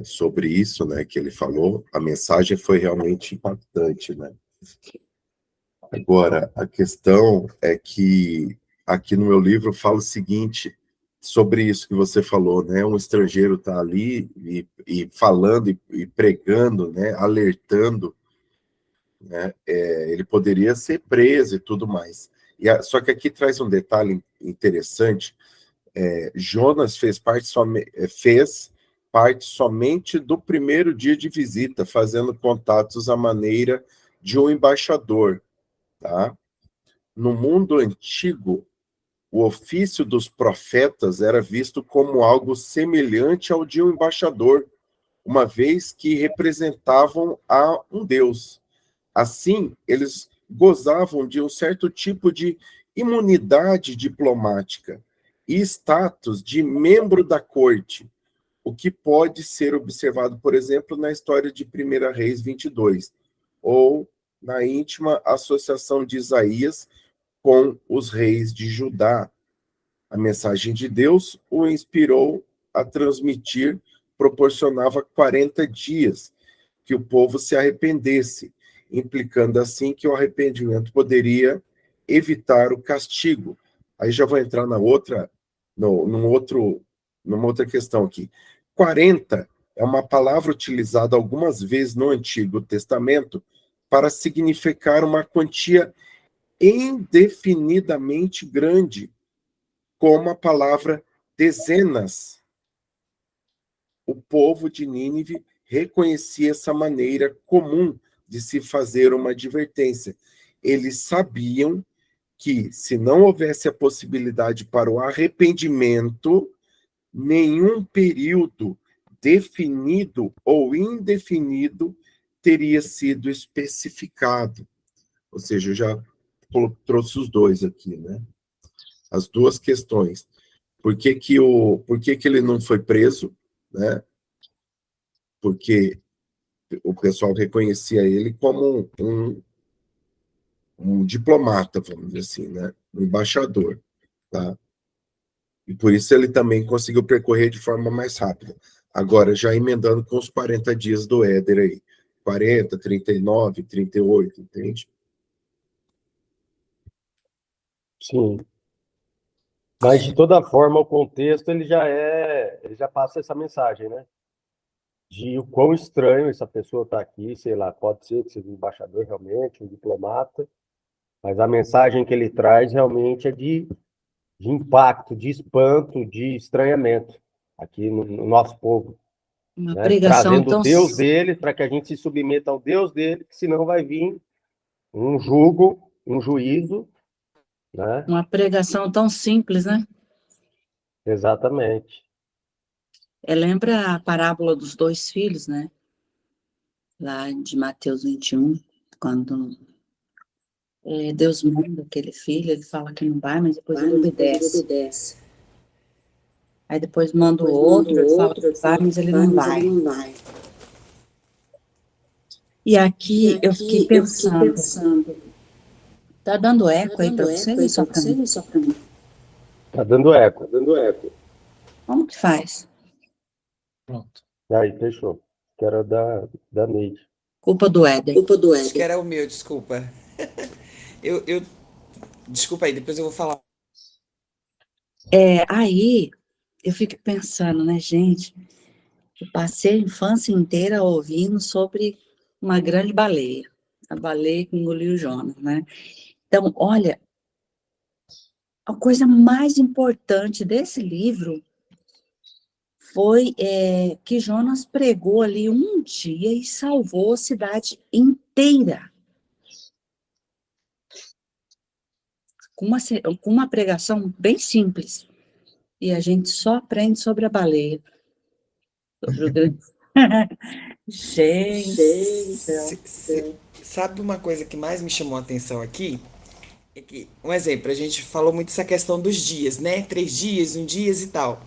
Sobre isso, né, que ele falou, a mensagem foi realmente impactante, né? Agora, a questão é que aqui no meu livro eu falo o seguinte sobre isso que você falou, né? Um estrangeiro está ali e falando e pregando, né? Alertando, né? Ele poderia ser preso e tudo mais. Só que aqui traz um detalhe interessante. Jonas fez parte somente do primeiro dia de visita, fazendo contatos à maneira de um embaixador. Tá? No mundo antigo, o ofício dos profetas era visto como algo semelhante ao de um embaixador, uma vez que representavam a um deus. Assim, eles gozavam de um certo tipo de imunidade diplomática e status de membro da corte, o que pode ser observado, por exemplo, na história de 1 Reis 22, ou na íntima associação de Isaías com os reis de Judá. A mensagem de Deus o inspirou a transmitir, proporcionava 40 dias que o povo se arrependesse, implicando assim que o arrependimento poderia evitar o castigo. Aí já vou entrar numa outra questão aqui. 40 é uma palavra utilizada algumas vezes no Antigo Testamento para significar uma quantia indefinidamente grande, como a palavra dezenas. O povo de Nínive reconhecia essa maneira comum de se fazer uma advertência. Eles sabiam que, se não houvesse a possibilidade para o arrependimento, nenhum período definido ou indefinido teria sido especificado. Ou seja, eu já trouxe os dois aqui, né? As duas questões. Por que ele não foi preso, né? Porque o pessoal reconhecia ele como um diplomata, vamos dizer assim, né? Um embaixador, tá? E por isso ele também conseguiu percorrer de forma mais rápida. Agora, já emendando com os 40 dias do Éder aí. 40, 39, 38, entende? Sim. Mas, de toda forma, o contexto, ele já passa essa mensagem, né? De o quão estranho essa pessoa está aqui, sei lá, pode ser que seja um embaixador realmente, um diplomata, mas a mensagem que ele traz realmente é de impacto, de espanto, de estranhamento aqui no nosso povo, Uma né? pregação Trazendo o tão, Deus dele para que a gente se submeta ao Deus dele, que senão vai vir um jugo, um juízo, né? uma pregação tão simples, né? Exatamente. Lembra a parábola dos dois filhos, né? Lá de Mateus 21, quando Deus manda aquele filho, ele fala que não vai, mas depois ele obedece. Aí depois manda o outro, ele fala que vai, mas ele não vai. E aqui eu fiquei pensando, tá dando eco aí para você ou só para mim? Tá dando eco. Como que faz? Pronto. Aí, fechou. Que era da Neide. Culpa do Éder. Acho que era o meu, desculpa. Desculpa aí, depois eu vou falar. Aí eu fico pensando, né, gente? Eu passei a infância inteira ouvindo sobre uma grande baleia. A baleia que engoliu o Jonas, né? Então, olha, a coisa mais importante desse livro foi que Jonas pregou ali um dia e salvou a cidade inteira. Com uma pregação bem simples. E a gente só aprende sobre a baleia. Sobre o grande... Gente, Sabe uma coisa que mais me chamou a atenção aqui? É que, um exemplo, a gente falou muito essa questão dos dias, né? 3 dias, 1 dia e tal.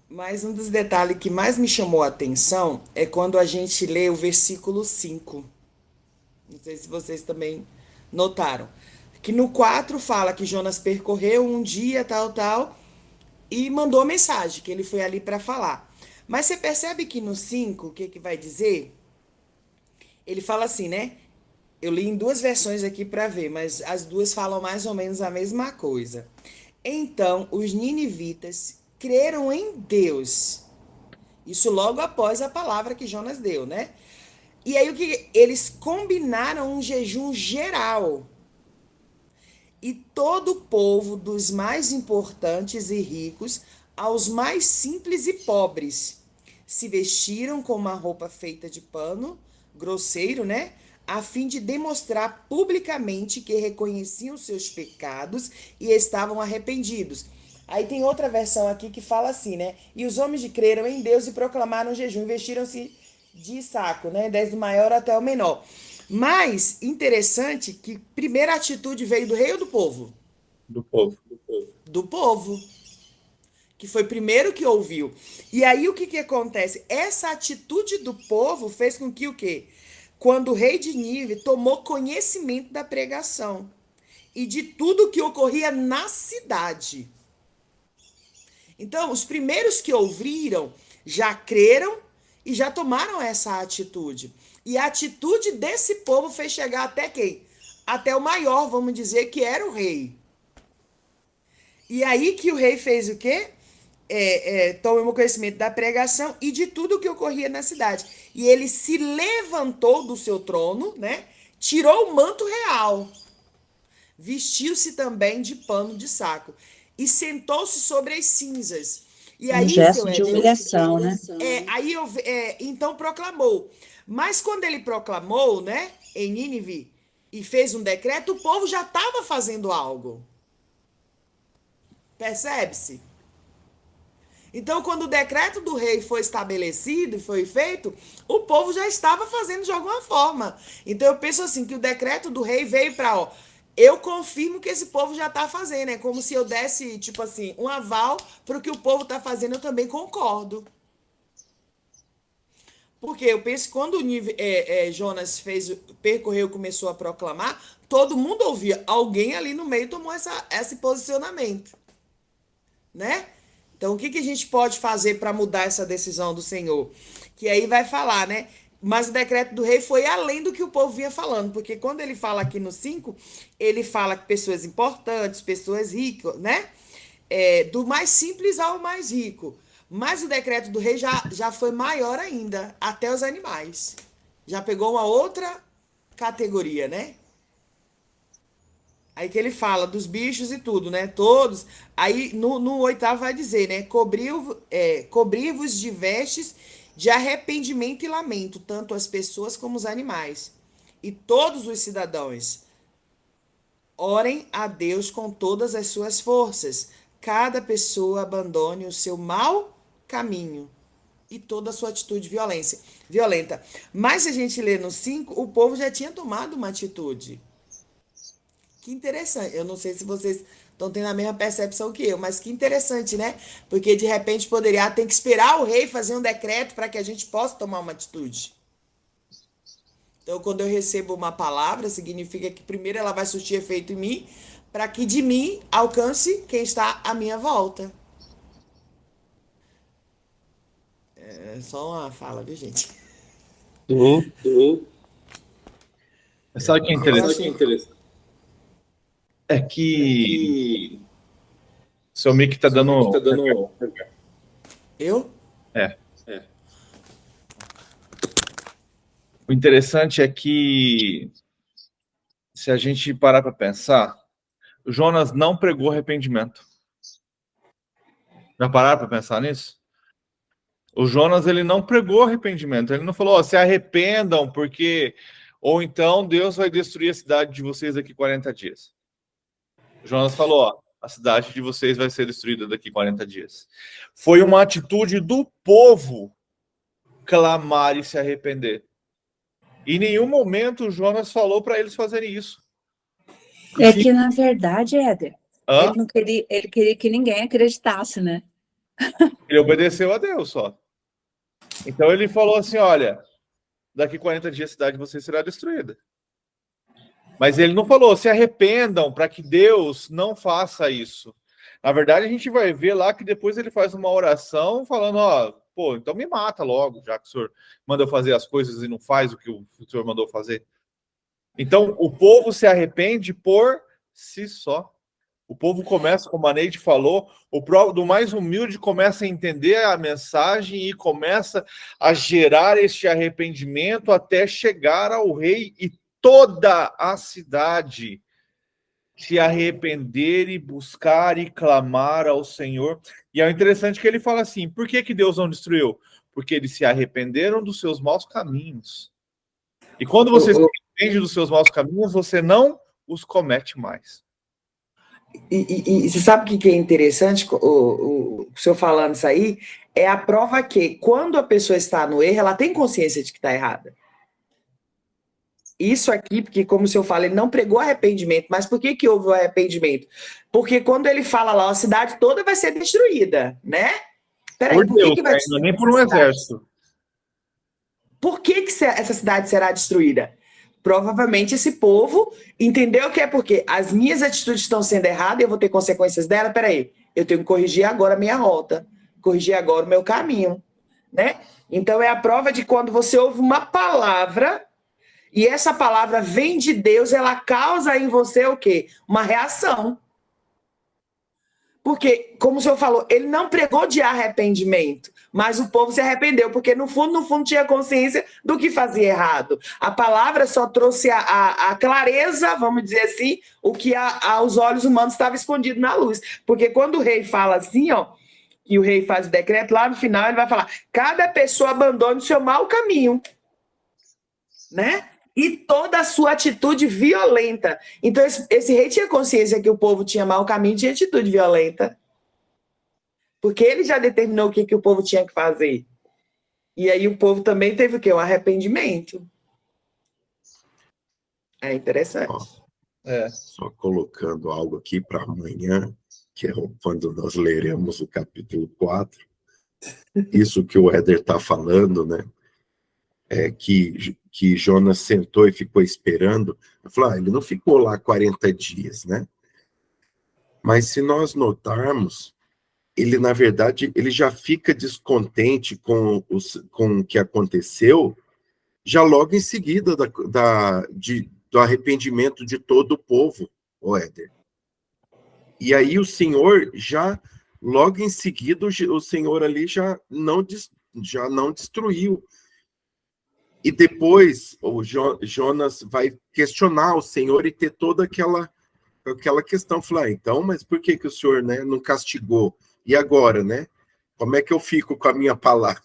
Mas um dos detalhes que mais me chamou a atenção é quando a gente lê o versículo 5. Não sei se vocês também notaram. Que no 4 fala que Jonas percorreu um dia, tal, e mandou mensagem, que ele foi ali para falar. Mas você percebe que no 5, o que vai dizer? Ele fala assim, né? Eu li em 2 versões aqui para ver, mas as duas falam mais ou menos a mesma coisa. Então, os ninivitas creram em Deus. Isso logo após a palavra que Jonas deu, né? E aí o que eles combinaram um jejum geral. E todo o povo, dos mais importantes e ricos aos mais simples e pobres, se vestiram com uma roupa feita de pano grosseiro, né? A fim de demonstrar publicamente que reconheciam seus pecados e estavam arrependidos. Aí tem outra versão aqui que fala assim, né? E os homens creram em Deus e proclamaram jejum, vestiram-se de saco, né? Desde o maior até o menor. Mas, interessante que primeira atitude veio do rei ou do povo? Do povo. Do povo. Que foi primeiro que ouviu. E aí o que acontece? Essa atitude do povo fez com que o quê? Quando o rei de Nínive tomou conhecimento da pregação. e de tudo que ocorria na cidade. Então, os primeiros que ouviram já creram e já tomaram essa atitude. E a atitude desse povo fez chegar até quem? Até o maior, vamos dizer, que era o rei. E aí que o rei fez o quê? Tomou conhecimento da pregação e de tudo que ocorria na cidade. E ele se levantou do seu trono, né? Tirou o manto real, vestiu-se também de pano de saco e sentou-se sobre as cinzas. E aí, gesto de humilhação, né? Então proclamou. Mas quando ele proclamou, né, em Nínive, e fez um decreto, o povo já estava fazendo algo. Percebe-se? Então, quando o decreto do rei foi estabelecido e foi feito, o povo já estava fazendo de alguma forma. Então, eu penso assim, que o decreto do rei veio para, eu confirmo que esse povo já está fazendo. É como se eu desse, tipo assim, um aval para o que o povo está fazendo, eu também concordo. Porque eu penso que quando Jonas percorreu, começou a proclamar, todo mundo ouvia. Alguém ali no meio tomou esse posicionamento. Né? Então, o que a gente pode fazer para mudar essa decisão do Senhor? Que aí vai falar, né? Mas o decreto do rei foi além do que o povo vinha falando, porque quando ele fala aqui no 5, ele fala que pessoas importantes, pessoas ricas, né? Do mais simples ao mais rico. Mas o decreto do rei já foi maior ainda, até os animais. Já pegou uma outra categoria, né? Aí que ele fala dos bichos e tudo, né? Todos. Aí no 8º vai dizer, né? Cobrir-vos de vestes de arrependimento e lamento, tanto as pessoas como os animais. E todos os cidadãos orem a Deus com todas as suas forças. Cada pessoa abandone o seu mau caminho e toda a sua atitude violenta. Mas se a gente lê no 5, o povo já tinha tomado uma atitude. Que interessante. Eu não sei se vocês estão tendo a mesma percepção que eu, mas que interessante, né? Porque de repente poderia ter que esperar o rei fazer um decreto para que a gente possa tomar uma atitude. Então, quando eu recebo uma palavra, significa que primeiro ela vai surtir efeito em mim, para que de mim alcance quem está à minha volta. É só uma fala, viu, gente? Sim. Sabe o que é interessante? É que seu mic tá dando. Eu? O interessante é que, se a gente parar para pensar, Jonas não pregou arrependimento. Já pararam para pensar nisso? O Jonas, ele não pregou arrependimento. Ele não falou, se arrependam, porque... Ou então Deus vai destruir a cidade de vocês daqui 40 dias. O Jonas falou, a cidade de vocês vai ser destruída daqui 40 dias. Foi uma atitude do povo clamar e se arrepender. Em nenhum momento o Jonas falou para eles fazerem isso. É que, na verdade, Éder, Hã? ele queria que ninguém acreditasse, né? Ele obedeceu a Deus só. Então ele falou assim, olha, daqui 40 dias a cidade de vocês será destruída. Mas ele não falou, se arrependam para que Deus não faça isso. Na verdade, a gente vai ver lá que depois ele faz uma oração falando, pô, então me mata logo, já que o senhor manda eu fazer as coisas e não faz o que o senhor mandou fazer. Então, o povo se arrepende por si só. O povo começa, como a Neide falou, do mais humilde começa a entender a mensagem e começa a gerar este arrependimento até chegar ao rei e toda a cidade se arrepender e buscar e clamar ao Senhor. E é interessante que ele fala assim, por que Deus não destruiu? Porque eles se arrependeram dos seus maus caminhos. E quando você se arrepende dos seus maus caminhos, você não os comete mais. E você sabe o que é interessante, o senhor falando isso aí, é a prova que quando a pessoa está no erro, ela tem consciência de que está errada. Isso aqui, porque como o senhor fala, ele não pregou arrependimento, mas por que houve o arrependimento? Porque quando ele fala lá, a cidade toda vai ser destruída, né? Peraí, por Deus, que vai nem por um exército. Por que essa cidade será destruída? Provavelmente esse povo entendeu que é porque as minhas atitudes estão sendo erradas e eu vou ter consequências dela. Peraí, eu tenho que corrigir agora a minha rota, corrigir agora o meu caminho, né? Então é a prova de quando você ouve uma palavra e essa palavra vem de Deus, ela causa em você o quê? Uma reação. Porque, como o senhor falou, ele não pregou de arrependimento, mas o povo se arrependeu, porque no fundo, tinha consciência do que fazia errado. A palavra só trouxe a clareza, vamos dizer assim, o que aos olhos humanos estava escondido na luz. Porque quando o rei fala assim, ó, e o rei faz o decreto, lá no final ele vai falar, cada pessoa abandone o seu mau caminho, né? E toda a sua atitude violenta. Então, esse rei tinha consciência que o povo tinha mau caminho, tinha atitude violenta. Porque ele já determinou o que o povo tinha que fazer. E aí o povo também teve o quê? Um arrependimento. É interessante. Só colocando algo aqui para amanhã, que é quando nós leremos o capítulo 4. Isso que o Éder está falando, né? É que Jonas sentou e ficou esperando. Eu falei, ele não ficou lá 40 dias, né? Mas se nós notarmos, ele, na verdade, ele já fica descontente com o que aconteceu, já logo em seguida do arrependimento de todo o povo, o Éder. E aí o Senhor já, logo em seguida, o Senhor ali já não destruiu. E depois o Jonas vai questionar o Senhor e ter toda aquela questão, falar, então, mas por que o Senhor, né, não castigou? E agora, né? Como é que eu fico com a minha palavra?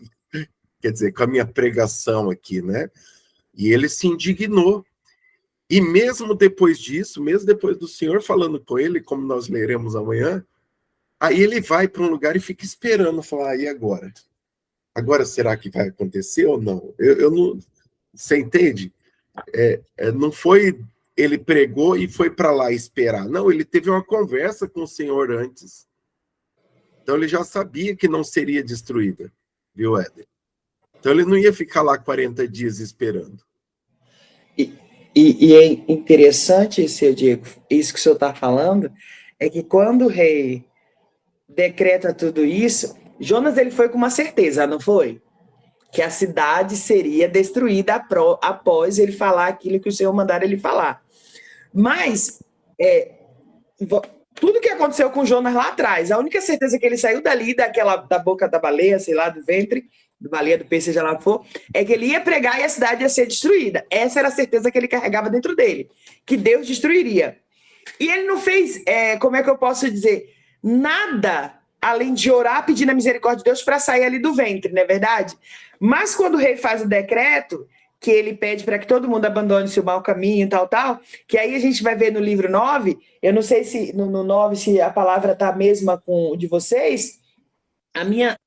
Quer dizer, com a minha pregação aqui, né? E ele se indignou. E mesmo depois disso, mesmo depois do Senhor falando com ele, como nós leremos amanhã, aí ele vai para um lugar e fica esperando, falar, e agora? Agora será que vai acontecer ou não? Eu não... Você entende? Não foi ele pregou e foi para lá esperar. Não, ele teve uma conversa com o Senhor antes. Então ele já sabia que não seria destruída, viu, Éder? Então ele não ia ficar lá 40 dias esperando. E é interessante, seu Diego, isso que o senhor está falando, é que quando o rei decreta tudo isso, Jonas ele foi com uma certeza, não foi? Que a cidade seria destruída após ele falar aquilo que o Senhor mandara ele falar. Mas tudo que aconteceu com Jonas lá atrás, a única certeza que ele saiu dali, da boca da baleia, sei lá, do ventre, da baleia, do peixe, seja lá o que for, é que ele ia pregar e a cidade ia ser destruída. Essa era a certeza que ele carregava dentro dele, que Deus destruiria. E ele não fez, como é que eu posso dizer, nada além de orar pedindo a misericórdia de Deus para sair ali do ventre, não é verdade? Mas quando o rei faz o decreto, que ele pede para que todo mundo abandone seu mau caminho, tal, que aí a gente vai ver no livro 9, eu não sei se no 9 se a palavra está a mesma com o de vocês,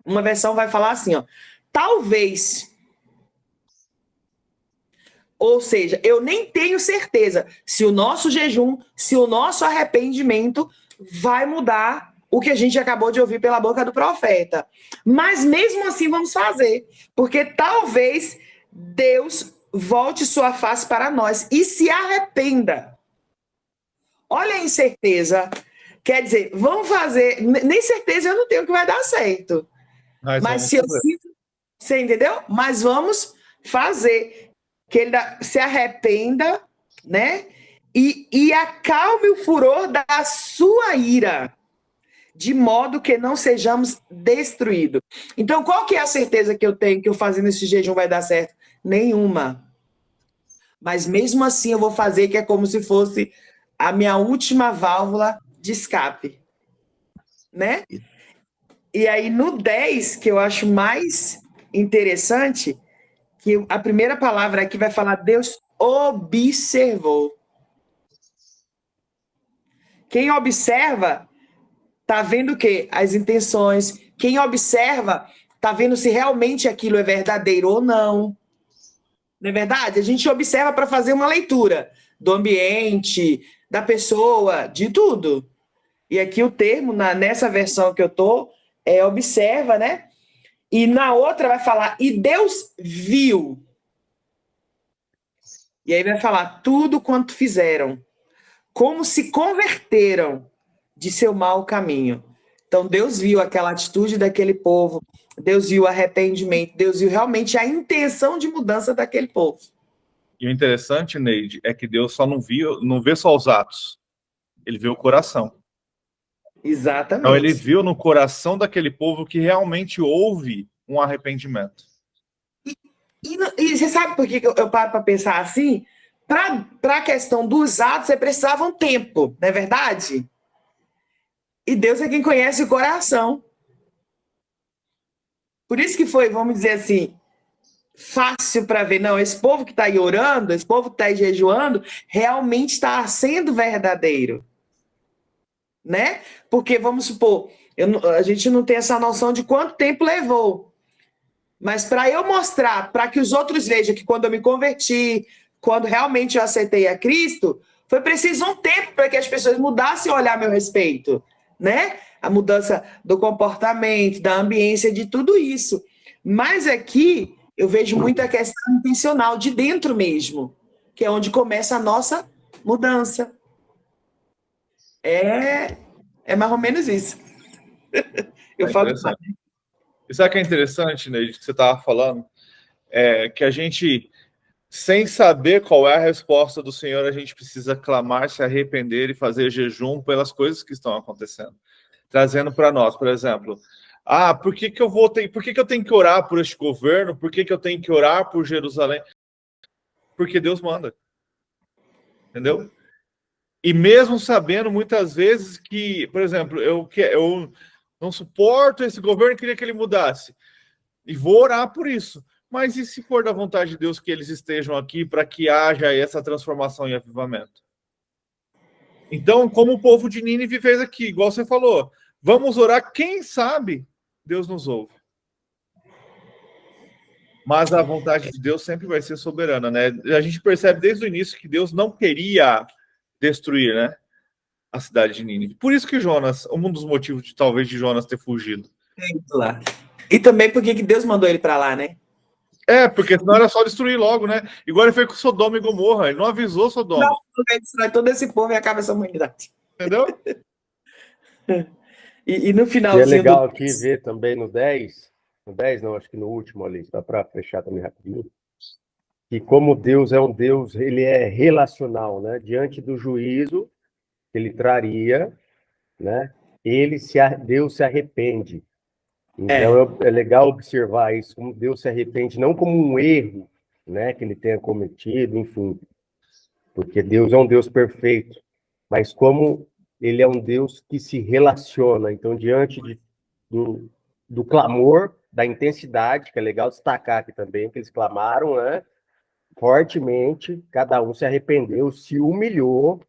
uma versão vai falar assim, ó, talvez, ou seja, eu nem tenho certeza se o nosso jejum, se o nosso arrependimento vai mudar o que a gente acabou de ouvir pela boca do profeta. Mas mesmo assim vamos fazer, porque talvez Deus volte sua face para nós e se arrependa. Olha a incerteza. Quer dizer, vamos fazer, nem certeza eu não tenho que vai dar certo. Mas se eu sinto, você entendeu? Mas vamos fazer que ele se arrependa, né? E acalme o furor da sua ira, de modo que não sejamos destruídos. Então, qual que é a certeza que eu tenho que eu fazendo esse jejum vai dar certo? Nenhuma. Mas mesmo assim eu vou fazer, que é como se fosse a minha última válvula de escape, né? E aí no 10, que eu acho mais interessante, que a primeira palavra aqui vai falar Deus observou. Quem observa tá vendo o quê? As intenções. Quem observa tá vendo se realmente aquilo é verdadeiro ou não. Não é verdade? A gente observa para fazer uma leitura do ambiente, da pessoa, de tudo. E aqui o termo, nessa versão que eu tô, é observa, né? E na outra vai falar, e Deus viu. E aí vai falar tudo quanto fizeram, como se converteram de seu mau caminho. Então Deus viu aquela atitude daquele povo, Deus viu o arrependimento, Deus viu realmente a intenção de mudança daquele povo. E o interessante, Neide, é que Deus só não vê só os atos, ele vê o coração. Exatamente. Então ele viu no coração daquele povo que realmente houve um arrependimento. E você sabe por que eu paro para pensar assim? Para a questão dos atos, você precisava um tempo, não é verdade? E Deus é quem conhece o coração. Por isso que foi, vamos dizer assim, fácil para ver, não, esse povo que está aí orando, esse povo que está aí jejuando, realmente está sendo verdadeiro. Né? Porque, vamos supor, a gente não tem essa noção de quanto tempo levou. Mas para eu mostrar, para que os outros vejam que quando eu me converti, quando realmente eu aceitei a Cristo, foi preciso um tempo para que as pessoas mudassem o olhar a meu respeito, né? A mudança do comportamento, da ambiência, de tudo isso. Mas aqui eu vejo muita questão intencional de dentro mesmo, que é onde começa a nossa mudança. É mais ou menos isso. Eu falo. E sabe o que é interessante, Neide, que você estava falando? É que a gente, sem saber qual é a resposta do Senhor, a gente precisa clamar, se arrepender e fazer jejum pelas coisas que estão acontecendo. Trazendo para nós, por exemplo, por que eu tenho que orar por este governo? Por que eu tenho que orar por Jerusalém? Porque Deus manda. Entendeu? E mesmo sabendo muitas vezes que, por exemplo, eu não suporto esse governo, queria que ele mudasse. E vou orar por isso. Mas e se for da vontade de Deus que eles estejam aqui para que haja essa transformação e avivamento? Então, como o povo de Nínive fez aqui, igual você falou, vamos orar, quem sabe Deus nos ouve. Mas a vontade de Deus sempre vai ser soberana, né? A gente percebe desde o início que Deus não queria destruir, né, a cidade de Nínive. Por isso que Jonas, um dos motivos talvez de Jonas ter fugido. Lá. E também porque que Deus mandou ele para lá, né? Porque senão era só destruir logo, né? Igual ele fez com Sodoma e Gomorra, ele não avisou Sodoma. Não, vai destruir todo esse povo e acaba essa humanidade. Entendeu? E no finalzinho. E é legal aqui ver também no 10 não, acho que no último ali, só para fechar também rapidinho, que como Deus é um Deus, ele é relacional, né? Diante do juízo que ele traria, né? Deus se arrepende. Então é legal observar isso, como Deus se arrepende, não como um erro, né, que ele tenha cometido, enfim, porque Deus é um Deus perfeito, mas como ele é um Deus que se relaciona. Então, diante do clamor, da intensidade, que é legal destacar aqui também, que eles clamaram, né, fortemente, cada um se arrependeu, se humilhou,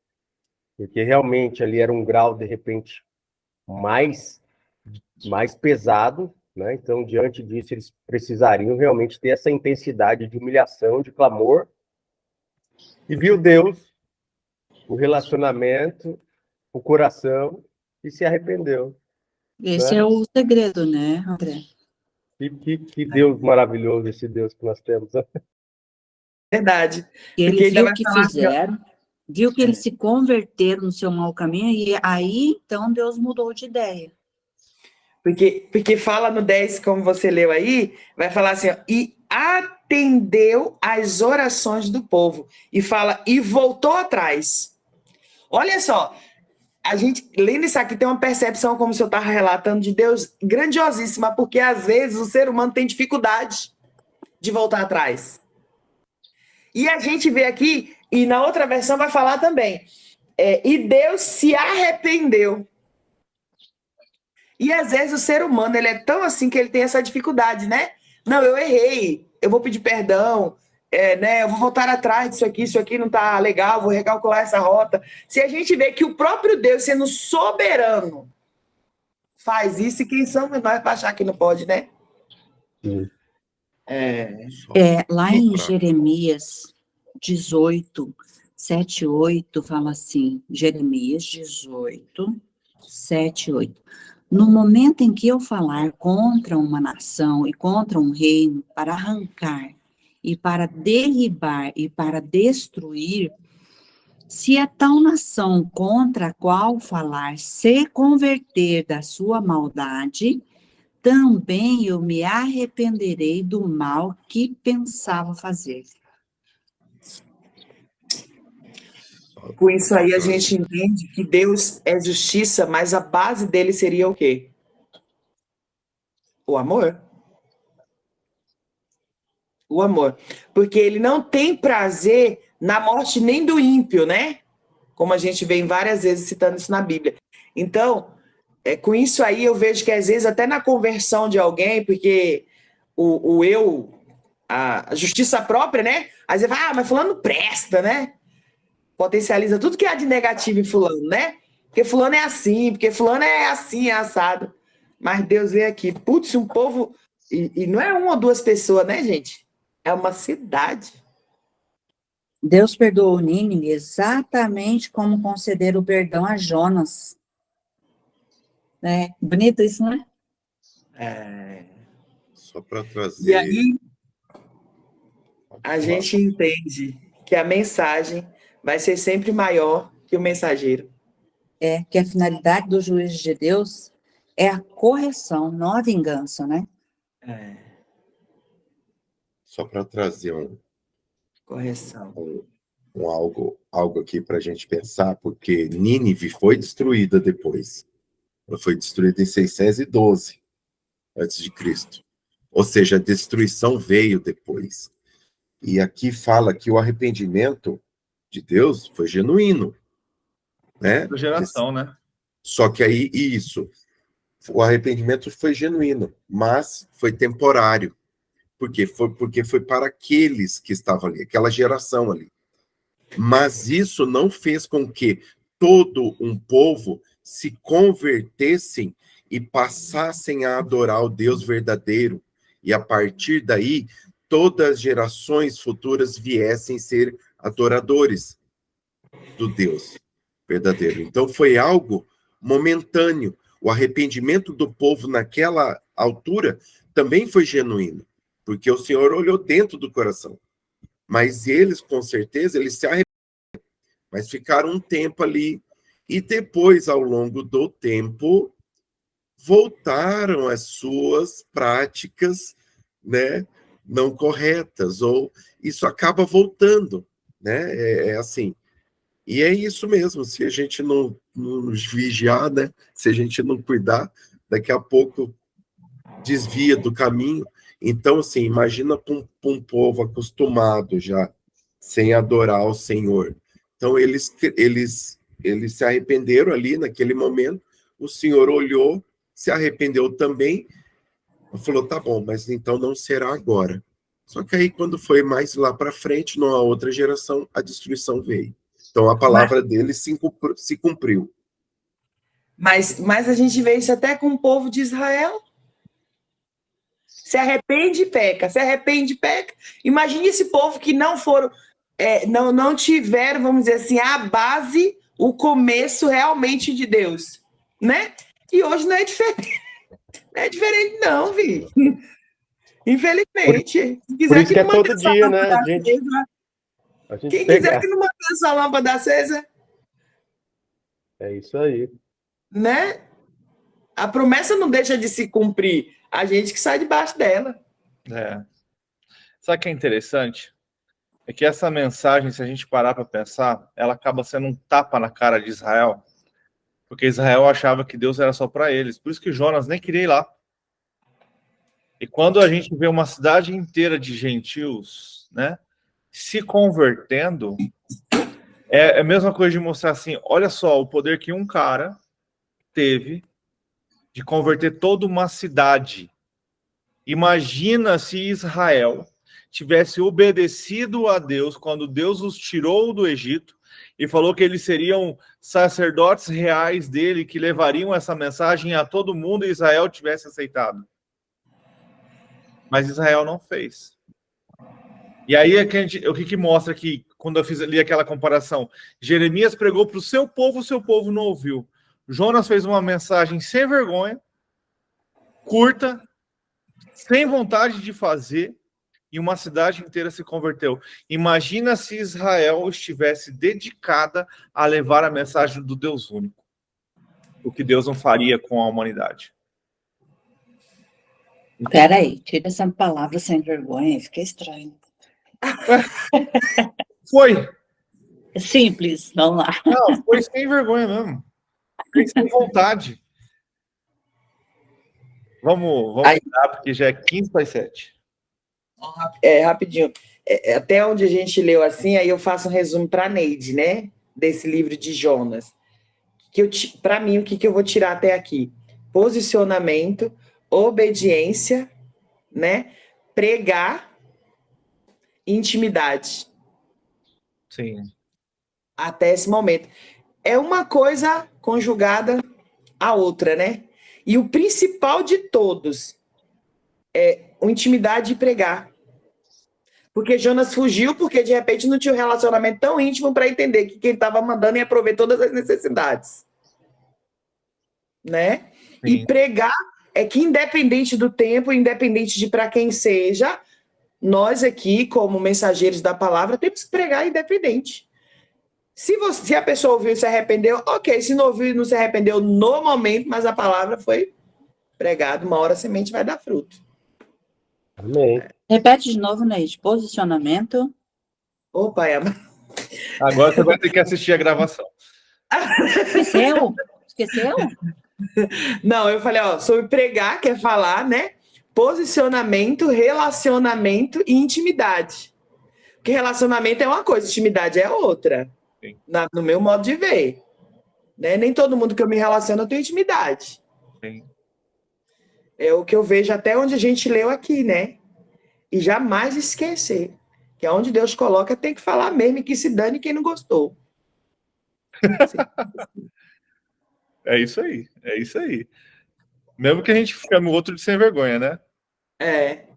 porque realmente ali era um grau, de repente, mais pesado, né? Então, diante disso, eles precisariam realmente ter essa intensidade de humilhação, de clamor, e viu Deus, o relacionamento, o coração, e se arrependeu. Esse é o segredo, né, André? Que Deus maravilhoso, esse Deus que nós temos. Verdade. E ele viu o que fizeram, viu que eles se converteram no seu mau caminho, e aí, então, Deus mudou de ideia. Porque fala no 10, como você leu aí, vai falar assim, ó, e atendeu às orações do povo. E fala, e voltou atrás. Olha só, a gente, lendo isso aqui, tem uma percepção, como o senhor estava relatando, de Deus grandiosíssima, porque às vezes o ser humano tem dificuldade de voltar atrás. E a gente vê aqui, e na outra versão vai falar também, e Deus se arrependeu. E às vezes o ser humano, ele é tão assim que ele tem essa dificuldade, né? Não, eu errei, eu vou pedir perdão, né? Eu vou voltar atrás isso aqui não tá legal, vou recalcular essa rota. Se a gente vê que o próprio Deus, sendo soberano, faz isso, e quem somos nós para achar que não pode, né? Sim. Lá em Jeremias 18, 7, 8, fala assim, Jeremias 18, 7, 8. No momento em que eu falar contra uma nação e contra um reino para arrancar e para derribar e para destruir, se a tal nação contra a qual falar se converter da sua maldade, também eu me arrependerei do mal que pensava fazer. Com isso aí a gente entende que Deus é justiça, mas a base dele seria o quê? O amor. O amor. Porque ele não tem prazer na morte nem do ímpio, né? Como a gente vê várias vezes citando isso na Bíblia. Então, com isso aí eu vejo que às vezes até na conversão de alguém, porque o eu, a justiça própria, né? Às vezes vai, mas fulano presta, né? Potencializa tudo que há de negativo em fulano, né? Porque fulano é assim, porque fulano é assim, é assado. Mas Deus veio aqui, putz, um povo... E não é uma ou duas pessoas, né, gente? É uma cidade. Deus perdoou Nínive exatamente como conceder o perdão a Jonas. Bonito isso, não é? Só para E trazer. aí a gente entende que a mensagem vai ser sempre maior que o mensageiro. Que a finalidade do juízo de Deus é a correção, não a vingança, né? Só para trazer Correção. algo aqui para a gente pensar, porque Nínive foi destruída depois. Ela foi destruída em 612 antes de Cristo. Ou seja, a destruição veio depois. E aqui fala que o arrependimento de Deus foi genuíno, né? Da geração, né? Só que aí, o arrependimento foi genuíno, mas foi temporário. Por quê? Porque foi para aqueles que estavam ali, aquela geração ali. Mas isso não fez com que todo um povo se convertessem e passassem a adorar o Deus verdadeiro. E a partir daí, todas as gerações futuras viessem ser adoradores do Deus verdadeiro. Então foi algo momentâneo. O arrependimento do povo naquela altura também foi genuíno, porque o Senhor olhou dentro do coração. Mas eles, com certeza, eles se arrependeram, mas ficaram um tempo ali, e depois, ao longo do tempo, voltaram às suas práticas, né, não corretas, ou isso acaba voltando, né, é assim. E é isso mesmo, se a gente não nos vigiar, né, se a gente não cuidar, daqui a pouco desvia do caminho. Então, assim, imagina para um povo acostumado já, sem adorar o Senhor. Então, eles se arrependeram ali naquele momento, o Senhor olhou, se arrependeu também, e falou, tá bom, mas então não será agora. Só que aí, quando foi mais lá para frente, numa outra geração, a destruição veio. Então, a palavra dele se cumpriu. Mas a gente vê isso até com o povo de Israel. Se arrepende e peca, se arrepende e peca. Imagine esse povo que não foram, não tiveram, vamos dizer assim, a base, o começo realmente de Deus, né? E hoje não é diferente. Não é diferente, não, vi. Infelizmente. Por isso que é todo dia, né, gente? Quem quiser que não mantenha essa lâmpada acesa. É isso aí. Né? A promessa não deixa de se cumprir. A gente que sai debaixo dela. Sabe o que é interessante? É que essa mensagem, se a gente parar para pensar, ela acaba sendo um tapa na cara de Israel, porque Israel achava que Deus era só para eles. Por isso que Jonas nem queria ir lá. E quando a gente vê uma cidade inteira de gentios, né, se convertendo, é a mesma coisa de mostrar assim, olha só o poder que um cara teve de converter toda uma cidade. Imagina se Israel tivesse obedecido a Deus quando Deus os tirou do Egito e falou que eles seriam sacerdotes reais dele, que levariam essa mensagem a todo mundo, e Israel tivesse aceitado. Mas Israel não fez. E aí o que mostra que, quando eu fiz ali aquela comparação, Jeremias pregou para o seu povo não ouviu. Jonas fez uma mensagem sem vergonha, curta, sem vontade de fazer, e uma cidade inteira se converteu. Imagina se Israel estivesse dedicada a levar a mensagem do Deus único. O que Deus não faria com a humanidade. Peraí, tira essa palavra sem vergonha, fica estranho. Foi. É simples, vamos lá. Não, foi sem vergonha mesmo. Foi sem vontade. Vamos Aí- lá, porque já é 15:07. Rapidinho. Até onde a gente leu assim, aí eu faço um resumo para a Neide, né? Desse livro de Jonas. Para mim, o que eu vou tirar até aqui? Posicionamento, obediência, né? Pregar, intimidade. Sim. Até esse momento. É uma coisa conjugada à outra, né? E o principal de todos é o intimidade e pregar. Porque Jonas fugiu porque de repente não tinha um relacionamento tão íntimo para entender que quem estava mandando ia prover todas as necessidades. Né? E Sim. pregar é que independente do tempo, independente de para quem seja, nós aqui, como mensageiros da palavra, temos que pregar independente. Se a pessoa ouviu e se arrependeu, ok. Se não ouviu e não se arrependeu no momento, mas a palavra foi pregada, uma hora a semente vai dar fruto. Amém. Repete de novo, Neide. Posicionamento. Ô, pai amado. Agora você vai ter que assistir a gravação. Esqueceu? Esqueceu? Não, eu falei, ó, sobre pregar, que é falar, né? Posicionamento, relacionamento e intimidade. Porque relacionamento é uma coisa, intimidade é outra. Sim. No meu modo de ver. Né? Nem todo mundo que eu me relaciono eu tenho intimidade. Sim. É o que eu vejo até onde a gente leu aqui, né? E jamais esquecer que aonde Deus coloca tem que falar mesmo e que se dane quem não gostou. É isso aí. É isso aí. Mesmo que a gente fique no outro de sem vergonha, né? É.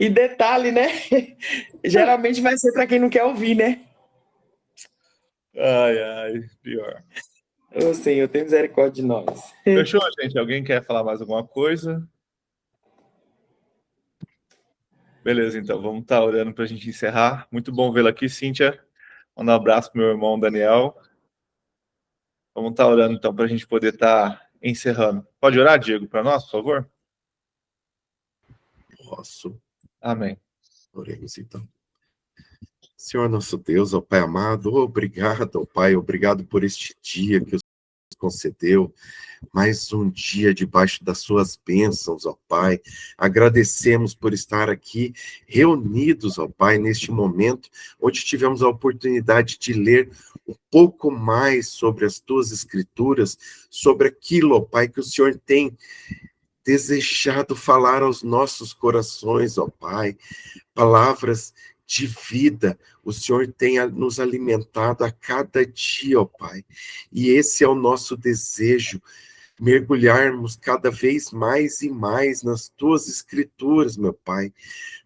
E detalhe, né? Geralmente vai ser para quem não quer ouvir, né? Ai, pior. Ô Senhor, tem misericórdia de nós. Fechou, gente? Alguém quer falar mais alguma coisa? Beleza, então. Vamos estar orando para a gente encerrar. Muito bom vê-la aqui, Cíntia. Manda um abraço pro meu irmão Daniel. Vamos estar orando, então, para a gente poder estar encerrando. Pode orar, Diego, para nós, por favor? Posso. Amém. Oremos então. Senhor nosso Deus, ó Pai amado, obrigado, ó Pai, obrigado por este dia que o Senhor nos concedeu, mais um dia debaixo das suas bênçãos, ó Pai. Agradecemos por estar aqui reunidos, ó Pai, neste momento, onde tivemos a oportunidade de ler um pouco mais sobre as tuas escrituras, sobre aquilo, ó Pai, que o Senhor tem desejado falar aos nossos corações, ó Pai, palavras de vida, o Senhor tem nos alimentado a cada dia, ó Pai, e esse é o nosso desejo, mergulharmos cada vez mais e mais nas tuas escrituras, meu Pai,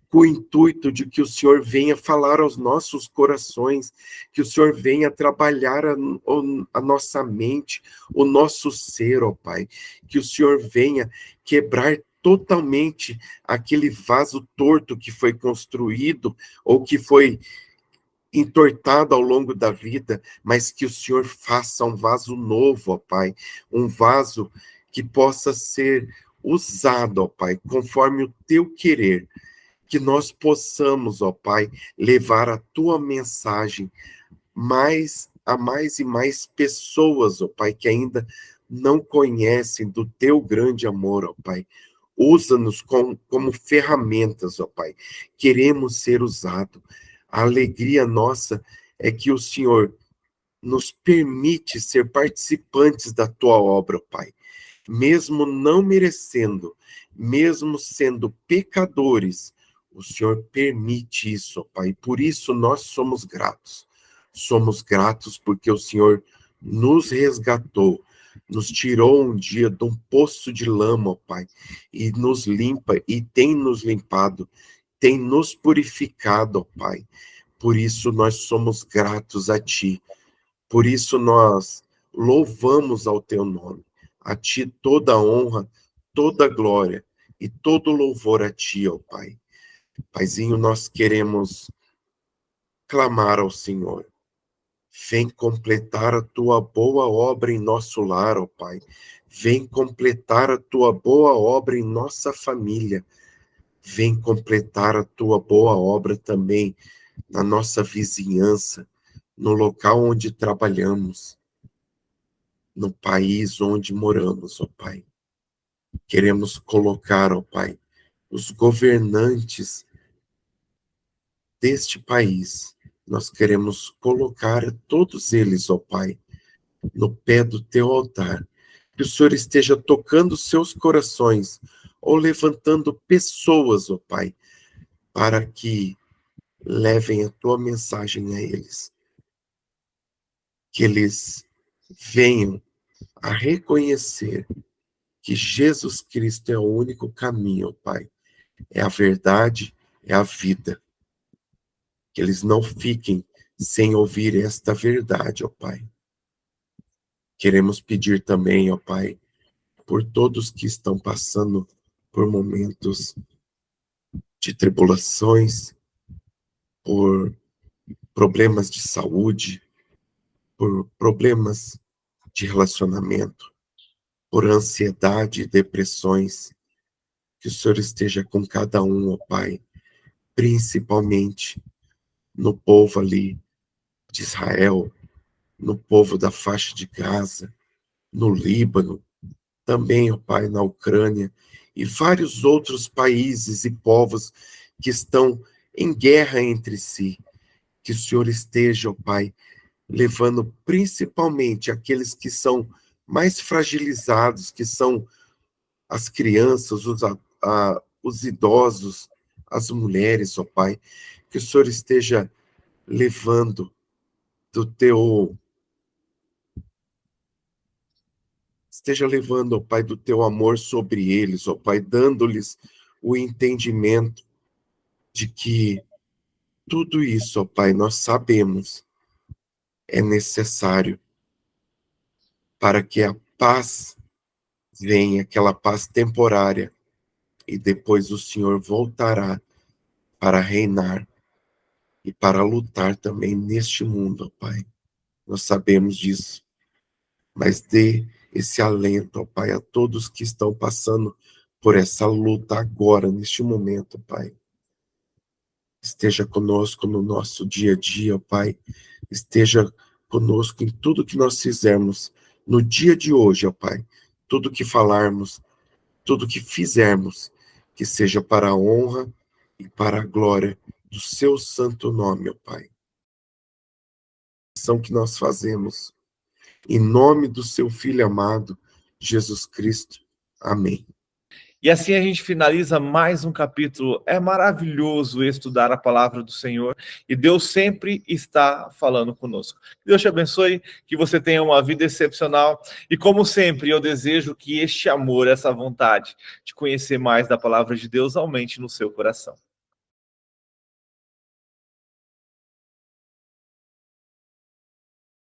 com o intuito de que o Senhor venha falar aos nossos corações, que o Senhor venha trabalhar a nossa mente, o nosso ser, ó Pai, que o Senhor venha quebrar totalmente aquele vaso torto que foi construído ou que foi entortado ao longo da vida, mas que o Senhor faça um vaso novo, ó Pai, um vaso que possa ser usado, ó Pai, conforme o teu querer, que nós possamos, ó Pai, levar a tua mensagem a mais e mais pessoas, ó Pai, que ainda não conhecem do teu grande amor, ó Pai. Usa-nos como ferramentas, ó Pai. Queremos ser usados. A alegria nossa é que o Senhor nos permite ser participantes da tua obra, ó Pai. Mesmo não merecendo, mesmo sendo pecadores, o Senhor permite isso, ó Pai. Por isso nós somos gratos. Somos gratos porque o Senhor nos resgatou, nos tirou um dia de um poço de lama, ó Pai, e nos limpa, e tem nos limpado, tem nos purificado, ó Pai. Por isso nós somos gratos a Ti. Por isso nós louvamos ao Teu nome. A Ti toda a honra, toda a glória e todo louvor a Ti, ó Pai. Paizinho, nós queremos clamar ao Senhor. Vem completar a Tua boa obra em nosso lar, ó Pai. Vem completar a Tua boa obra em nossa família. Vem completar a Tua boa obra também na nossa vizinhança, no local onde trabalhamos, no país onde moramos, ó Pai. Queremos colocar, ó Pai, os governantes deste país. Nós queremos colocar todos eles, ó Pai, no pé do Teu altar. Que o Senhor esteja tocando seus corações ou levantando pessoas, ó Pai, para que levem a Tua mensagem a eles. Que eles venham a reconhecer que Jesus Cristo é o único caminho, ó Pai. É a verdade, é a vida. Que eles não fiquem sem ouvir esta verdade, ó Pai. Queremos pedir também, ó Pai, por todos que estão passando por momentos de tribulações, por problemas de saúde, por problemas de relacionamento, por ansiedade e depressões. Que o Senhor esteja com cada um, ó Pai, principalmente no povo ali de Israel, no povo da faixa de Gaza, no Líbano, também, ó Pai, na Ucrânia e vários outros países e povos que estão em guerra entre si. Que o Senhor esteja, ó Pai, levando principalmente aqueles que são mais fragilizados, que são as crianças, os idosos, as mulheres, ó Pai. Que o Senhor esteja levando do Teu... Esteja levando, ó Pai, do Teu amor sobre eles, ó Pai, dando-lhes o entendimento de que tudo isso, ó Pai, nós sabemos é necessário para que a paz venha, aquela paz temporária, e depois o Senhor voltará para reinar e para lutar também neste mundo, ó Pai. Nós sabemos disso, mas dê esse alento, ó Pai, a todos que estão passando por essa luta agora, neste momento, Pai. Esteja conosco no nosso dia a dia, ó Pai. Esteja conosco em tudo que nós fizermos no dia de hoje, ó Pai. Tudo que falarmos, tudo que fizermos, que seja para a honra e para a glória do Seu santo nome, ó Pai. A ação que nós fazemos, em nome do Seu Filho amado, Jesus Cristo. Amém. E assim a gente finaliza mais um capítulo. É maravilhoso estudar a palavra do Senhor e Deus sempre está falando conosco. Que Deus te abençoe, que você tenha uma vida excepcional e, como sempre, eu desejo que este amor, essa vontade de conhecer mais da palavra de Deus aumente no seu coração.